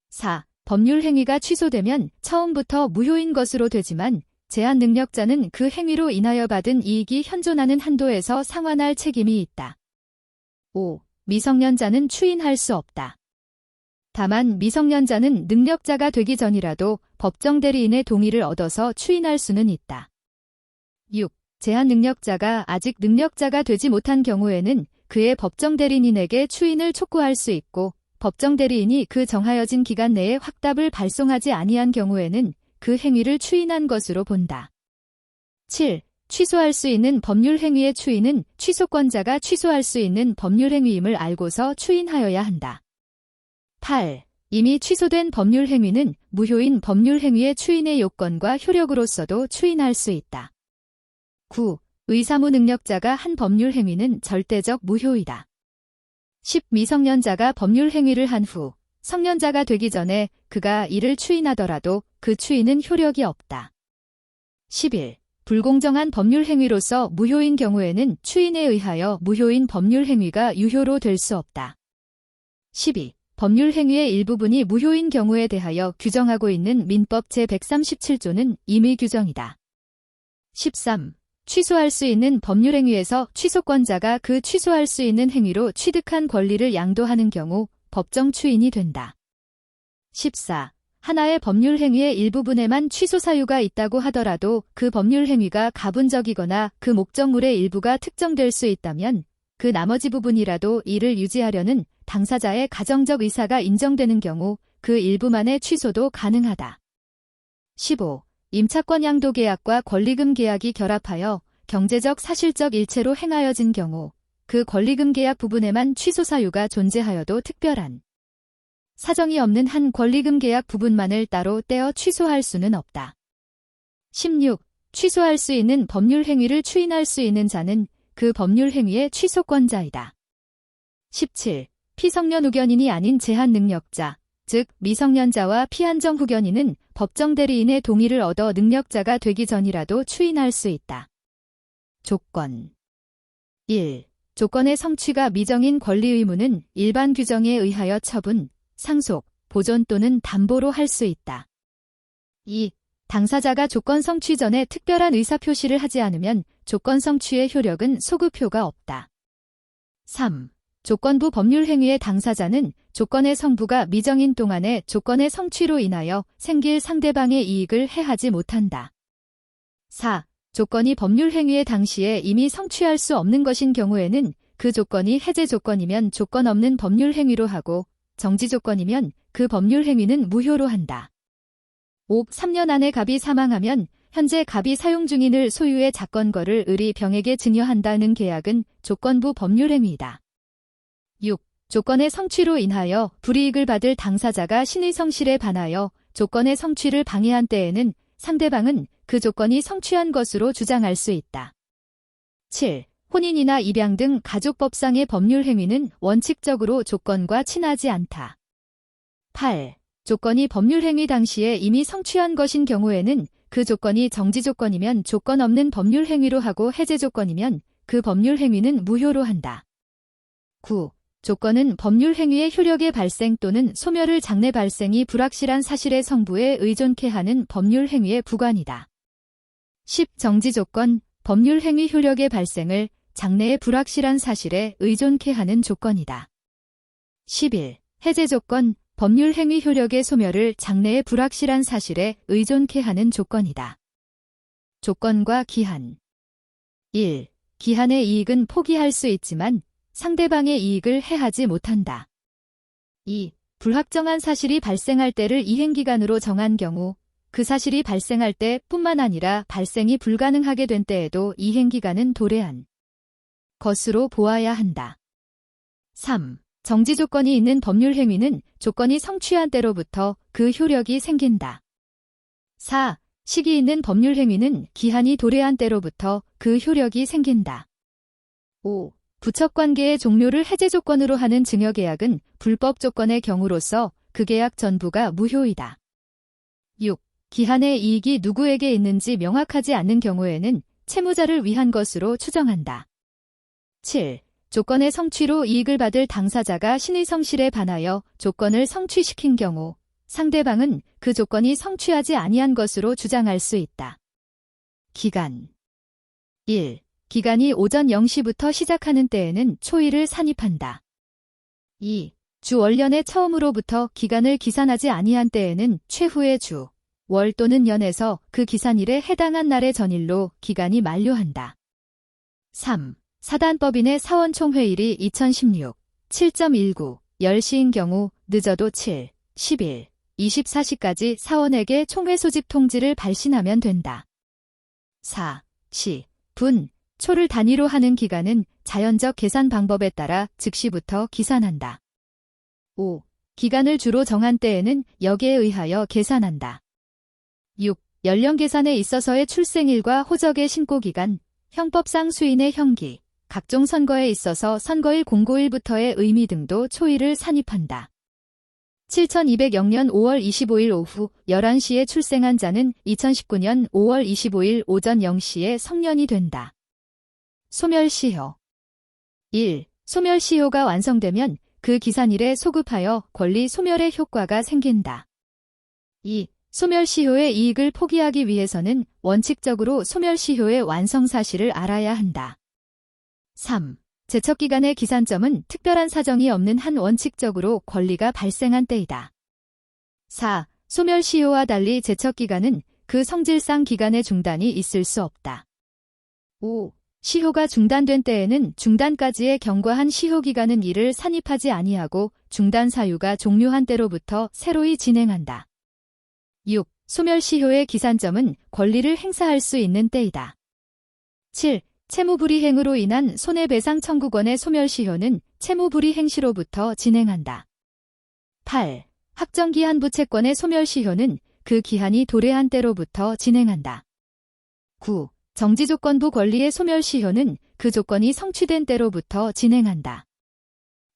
S1: 4. 법률 행위가 취소되면 처음부터 무효인 것으로 되지만 제한 능력자는 그 행위로 인하여 받은 이익이 현존하는 한도에서 상환할 책임이 있다. 5. 미성년자는 추인할 수 없다. 다만 미성년자는 능력자가 되기 전이라도 법정 대리인의 동의를 얻어서 추인할 수는 있다. 6. 제한 능력자가 아직 능력자가 되지 못한 경우에는 그의 법정 대리인에게 추인을 촉구할 수 있고 법정 대리인이 그 정하여진 기간 내에 확답을 발송하지 아니한 경우에는 그 행위를 추인한 것으로 본다. 7. 취소할 수 있는 법률 행위의 추인은 취소권자가 취소할 수 있는 법률 행위임을 알고서 추인하여야 한다. 8. 이미 취소된 법률 행위는 무효인 법률 행위의 추인의 요건과 효력으로서도 추인할 수 있다. 9. 의사무능력자가 한 법률 행위는 절대적 무효이다. 10. 미성년자가 법률 행위를 한 후 성년자가 되기 전에 그가 이를 추인하더라도 그 추인은 효력이 없다. 11. 불공정한 법률 행위로서 무효인 경우에는 추인에 의하여 무효인 법률 행위가 유효로 될 수 없다. 12. 법률 행위의 일부분이 무효인 경우에 대하여 규정하고 있는 민법 제137조는 임의 규정이다. 13. 취소할 수 있는 법률 행위에서 취소권자가 그 취소할 수 있는 행위로 취득한 권리를 양도하는 경우 법정 추인이 된다. 14. 하나의 법률 행위의 일부분에만 취소 사유가 있다고 하더라도 그 법률 행위가 가분적이거나 그 목적물의 일부가 특정될 수 있다면 그 나머지 부분이라도 이를 유지하려는 당사자의 가정적 의사가 인정되는 경우 그 일부만의 취소도 가능하다. 15. 임차권 양도 계약과 권리금 계약이 결합하여 경제적 사실적 일체로 행하여진 경우 그 권리금 계약 부분에만 취소 사유가 존재하여도 특별한 사정이 없는 한 권리금 계약 부분만을 따로 떼어 취소할 수는 없다. 16. 취소할 수 있는 법률 행위를 추인할 수 있는 자는 그 법률 행위의 취소권자이다. 17. 피성년 후견인이 아닌 제한 능력자, 즉 미성년자와 피한정 후견인은 법정 대리인의 동의를 얻어 능력자가 되기 전이라도 추인할 수 있다. 조건 1. 조건의 성취가 미정인 권리 의무는 일반 규정에 의하여 처분, 상속, 보존 또는 담보로 할 수 있다. 2. 당사자가 조건 성취 전에 특별한 의사표시를 하지 않으면 조건 성취의 효력은 소급효가 없다. 3. 조건부 법률행위의 당사자는 조건의 성부가 미정인 동안에 조건의 성취로 인하여 생길 상대방의 이익을 해하지 못한다. 4. 조건이 법률행위의 당시에 이미 성취할 수 없는 것인 경우에는 그 조건이 해제 조건이면 조건 없는 법률행위로 하고 정지 조건이면 그 법률행위는 무효로 한다. 5. 3년 안에 갑이 사망하면 현재 갑이 사용 중인 을 소유의 작건거를 을이 병에게 증여한다는 계약은 조건부 법률행위이다. 6. 조건의 성취로 인하여 불이익을 받을 당사자가 신의 성실에 반하여 조건의 성취를 방해한 때에는 상대방은 그 조건이 성취한 것으로 주장할 수 있다. 7. 혼인이나 입양 등 가족법상의 법률행위는 원칙적으로 조건과 친하지 않다. 8. 조건이 법률행위 당시에 이미 성취한 것인 경우에는 그 조건이 정지 조건이면 조건 없는 법률행위로 하고 해제 조건이면 그 법률행위는 무효로 한다. 9. 조건은 법률행위의 효력의 발생 또는 소멸을 장래 발생이 불확실한 사실의 성부에 의존케 하는 법률행위의 부관이다. 10. 정지 조건, 법률행위 효력의 발생을 장래의 불확실한 사실에 의존케 하는 조건이다. 11. 해제 조건, 법률행위 효력의 소멸을 장래의 불확실한 사실에 의존케 하는 조건이다. 조건과 기한. 1. 기한의 이익은 포기할 수 있지만 상대방의 이익을 해하지 못한다. 2. 불확정한 사실이 발생할 때를 이행기간으로 정한 경우 그 사실이 발생할 때뿐만 아니라 발생이 불가능하게 된 때에도 이행기간은 도래한 것으로 보아야 한다. 3. 정지 조건이 있는 법률행위는 조건이 성취한 때로부터 그 효력이 생긴다. 4. 시기 있는 법률행위는 기한이 도래한 때로부터 그 효력이 생긴다. 5. 부척관계의 종료를 해제 조건으로 하는 증여계약은 불법 조건의 경우로서 그 계약 전부가 무효이다. 6. 기한의 이익이 누구에게 있는지 명확하지 않는 경우에는 채무자를 위한 것으로 추정한다. 7. 조건의 성취로 이익을 받을 당사자가 신의 성실에 반하여 조건을 성취시킨 경우 상대방은 그 조건이 성취하지 아니한 것으로 주장할 수 있다. 기간. 1. 기간이 오전 0시부터 시작하는 때에는 초일을 산입한다. 2. 주 월년의 처음으로부터 기간을 기산하지 아니한 때에는 최후의 주, 월 또는 년에서 그 기산일에 해당한 날의 전일로 기간이 만료한다. 3. 사단법인의 사원총회일이 2016, 7.19, 10시인 경우 늦어도 7, 11, 24시까지 사원에게 총회 소집 통지를 발신하면 된다. 4. 시, 분, 초를 단위로 하는 기간은 자연적 계산 방법에 따라 즉시부터 기산한다. 5. 기간을 주로 정한 때에는 여기에 의하여 계산한다. 6. 연령 계산에 있어서의 출생일과 호적의 신고기간, 형법상 수인의 형기, 각종 선거에 있어서 선거일 공고일부터의 의미 등도 초일을 산입한다. 7200년 5월 25일 오후 11시에 출생한 자는 2019년 5월 25일 오전 0시에 성년이 된다. 소멸시효. 1. 소멸시효가 완성되면 그 기산일에 소급하여 권리 소멸의 효과가 생긴다. 2. 소멸시효의 이익을 포기하기 위해서는 원칙적으로 소멸시효의 완성 사실을 알아야 한다. 3. 제척기간의 기산점은 특별한 사정이 없는 한 원칙적으로 권리가 발생한 때이다. 4. 소멸시효와 달리 제척기간은 그 성질상 기간의 중단이 있을 수 없다. 5. 시효가 중단된 때에는 중단까지의 경과한 시효기간은 이를 산입하지 아니하고 중단 사유가 종료한 때로부터 새로이 진행한다. 6. 소멸시효의 기산점은 권리를 행사할 수 있는 때이다. 7. 채무불이행으로 인한 손해배상 청구권의 소멸시효는 채무불이행시로부터 진행한다. 8. 확정기한 부채권의 소멸시효는 그 기한이 도래한 때로부터 진행한다. 9. 정지조건부 권리의 소멸시효는 그 조건이 성취된 때로부터 진행한다.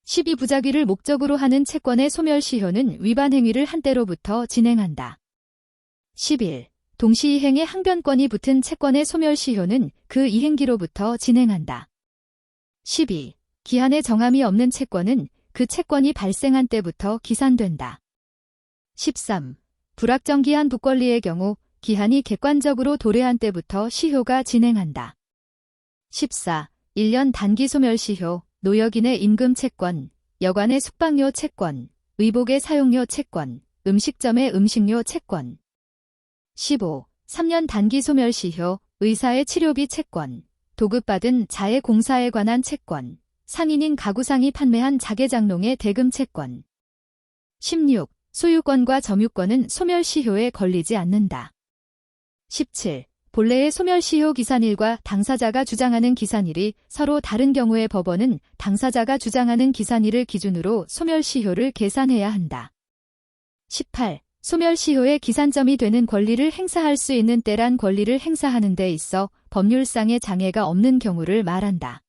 S1: 12. 부작위를 목적으로 하는 채권의 소멸시효는 위반행위를 한 때로부터 진행한다. 11. 동시이행의 항변권이 붙은 채권의 소멸시효는 그 이행기로부터 진행한다. 12. 기한의 정함이 없는 채권은 그 채권이 발생한 때부터 기산된다. 13. 불확정기한 부권리의 경우 기한이 객관적으로 도래한 때부터 시효가 진행한다. 14. 1년 단기 소멸시효, 노역인의 임금 채권, 여관의 숙박료 채권, 의복의 사용료 채권, 음식점의 음식료 채권. 15. 3년 단기 소멸시효, 의사의 치료비 채권, 도급받은 자해 공사에 관한 채권, 상인인 가구상이 판매한 자개장롱의 대금 채권. 16. 소유권과 점유권은 소멸시효에 걸리지 않는다. 17. 본래의 소멸시효 기산일과 당사자가 주장하는 기산일이 서로 다른 경우에 법원은 당사자가 주장하는 기산일을 기준으로 소멸시효를 계산해야 한다. 18. 소멸시효의 기산점이 되는 권리를 행사할 수 있는 때란 권리를 행사하는 데 있어 법률상의 장애가 없는 경우를 말한다.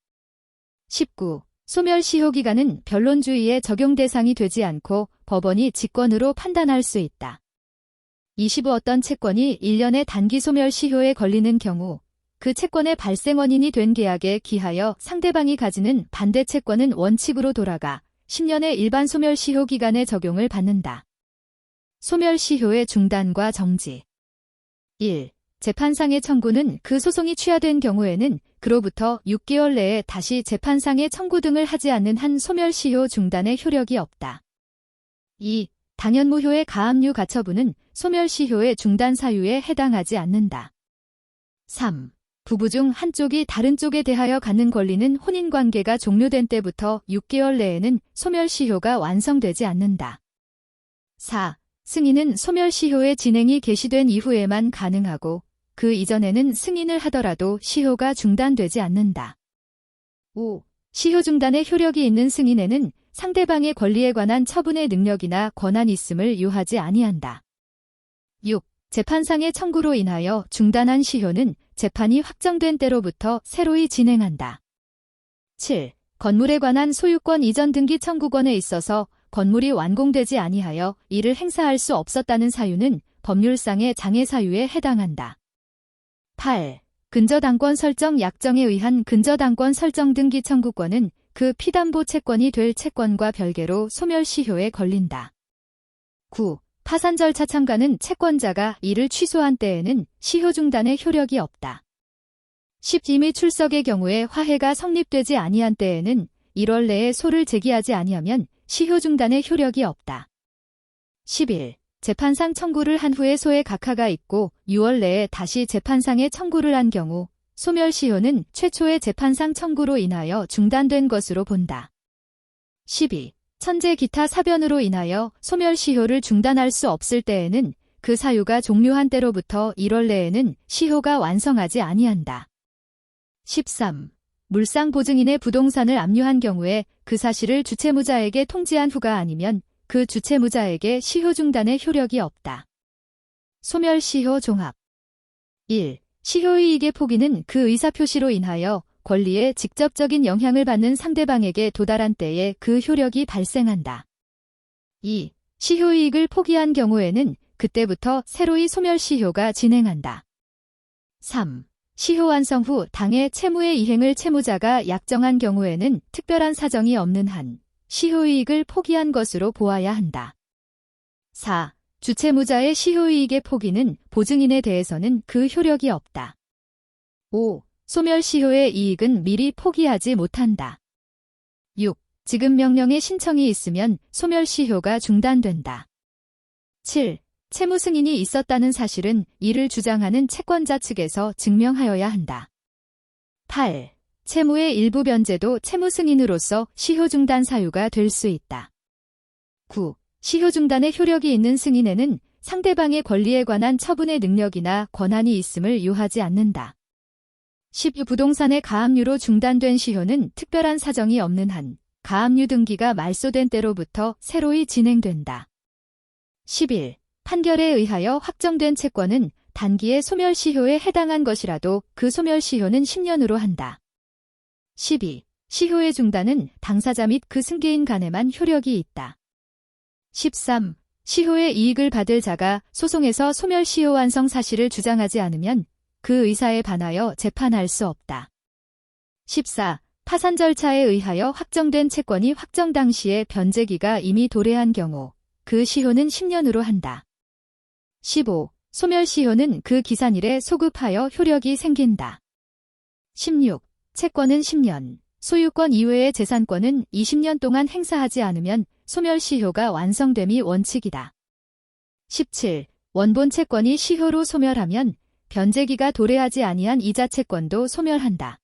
S1: 19. 소멸시효 기간은 변론주의의 적용 대상이 되지 않고 법원이 직권으로 판단할 수 있다. 25. 어떤 채권이 1년의 단기 소멸시효에 걸리는 경우 그 채권의 발생 원인이 된 계약에 기하여 상대방이 가지는 반대 채권은 원칙으로 돌아가 10년의 일반 소멸시효 기간의 적용을 받는다. 소멸시효의 중단과 정지. 1. 재판상의 청구는 그 소송이 취하된 경우에는 그로부터 6개월 내에 다시 재판상의 청구 등을 하지 않는 한 소멸시효 중단의 효력이 없다. 2. 당연무효의 가압류 가처분은 소멸시효의 중단 사유에 해당하지 않는다. 3. 부부 중 한쪽이 다른 쪽에 대하여 갖는 권리는 혼인관계가 종료된 때부터 6개월 내에는 소멸시효가 완성되지 않는다. 4. 승인은 소멸시효의 진행이 개시된 이후에만 가능하고 그 이전에는 승인을 하더라도 시효가 중단되지 않는다. 5. 시효 중단의 효력이 있는 승인에는 상대방의 권리에 관한 처분의 능력이나 권한이 있음을 요하지 아니한다. 6. 재판상의 청구로 인하여 중단한 시효는 재판이 확정된 때로부터 새로이 진행한다. 7. 건물에 관한 소유권 이전 등기 청구권에 있어서 건물이 완공되지 아니하여 이를 행사할 수 없었다는 사유는 법률상의 장애 사유에 해당한다. 8. 근저당권 설정 약정에 의한 근저당권 설정 등기 청구권은 그 피담보 채권이 될 채권과 별개로 소멸시효에 걸린다. 9. 파산 절차 참가는 채권자가 이를 취소한 때에는 시효 중단의 효력이 없다. 10. 임의 출석의 경우에 화해가 성립되지 아니한 때에는 1월 내에 소를 제기하지 아니하면 시효 중단의 효력이 없다. 11. 재판상 청구를 한 후에 소에 각하가 있고 6월 내에 다시 재판상에 청구를 한 경우 소멸시효는 최초의 재판상 청구로 인하여 중단된 것으로 본다. 12. 천재 기타 사변으로 인하여 소멸시효를 중단할 수 없을 때에는 그 사유가 종료한 때로부터 1월 내에는 시효가 완성하지 아니한다. 13. 물상보증인의 부동산을 압류한 경우에 그 사실을 주채무자에게 통지한 후가 아니면 그 주채무자에게 시효 중단의 효력이 없다. 소멸시효 종합. 1. 시효이익의 포기는 그 의사표시로 인하여 권리에 직접적인 영향을 받는 상대방에게 도달한 때에 그 효력이 발생한다. 2. 시효이익을 포기한 경우에는 그때부터 새로이 소멸시효가 진행한다. 3. 시효 완성 후 당해 채무의 이행을 채무자가 약정한 경우에는 특별한 사정이 없는 한 시효이익을 포기한 것으로 보아야 한다. 4. 주채무자의 시효이익의 포기는 보증인에 대해서는 그 효력이 없다. 5. 소멸시효의 이익은 미리 포기하지 못한다. 6. 지급명령의 신청이 있으면 소멸시효가 중단된다. 7. 채무 승인이 있었다는 사실은 이를 주장하는 채권자 측에서 증명하여야 한다. 8. 채무의 일부 변제도 채무 승인으로서 시효 중단 사유가 될 수 있다. 9. 시효 중단의 효력이 있는 승인에는 상대방의 권리에 관한 처분의 능력이나 권한이 있음을 요하지 않는다. 10. 부동산의 가압류로 중단된 시효는 특별한 사정이 없는 한 가압류 등기가 말소된 때로부터 새로이 진행된다. 11. 판결에 의하여 확정된 채권은 단기의 소멸시효에 해당한 것이라도 그 소멸시효는 10년으로 한다. 12. 시효의 중단은 당사자 및 그 승계인 간에만 효력이 있다. 13. 시효의 이익을 받을 자가 소송에서 소멸시효 완성 사실을 주장하지 않으면 그 의사에 반하여 재판할 수 없다. 14. 파산 절차에 의하여 확정된 채권이 확정 당시에 변제기가 이미 도래한 경우 그 시효는 10년으로 한다. 15. 소멸시효는 그 기산일에 소급하여 효력이 생긴다. 16. 채권은 10년, 소유권 이외의 재산권은 20년 동안 행사하지 않으면 소멸 시효가 완성됨이 원칙이다. 17. 원본 채권이 시효로 소멸하면 변제기가 도래하지 아니한 이자 채권도 소멸한다.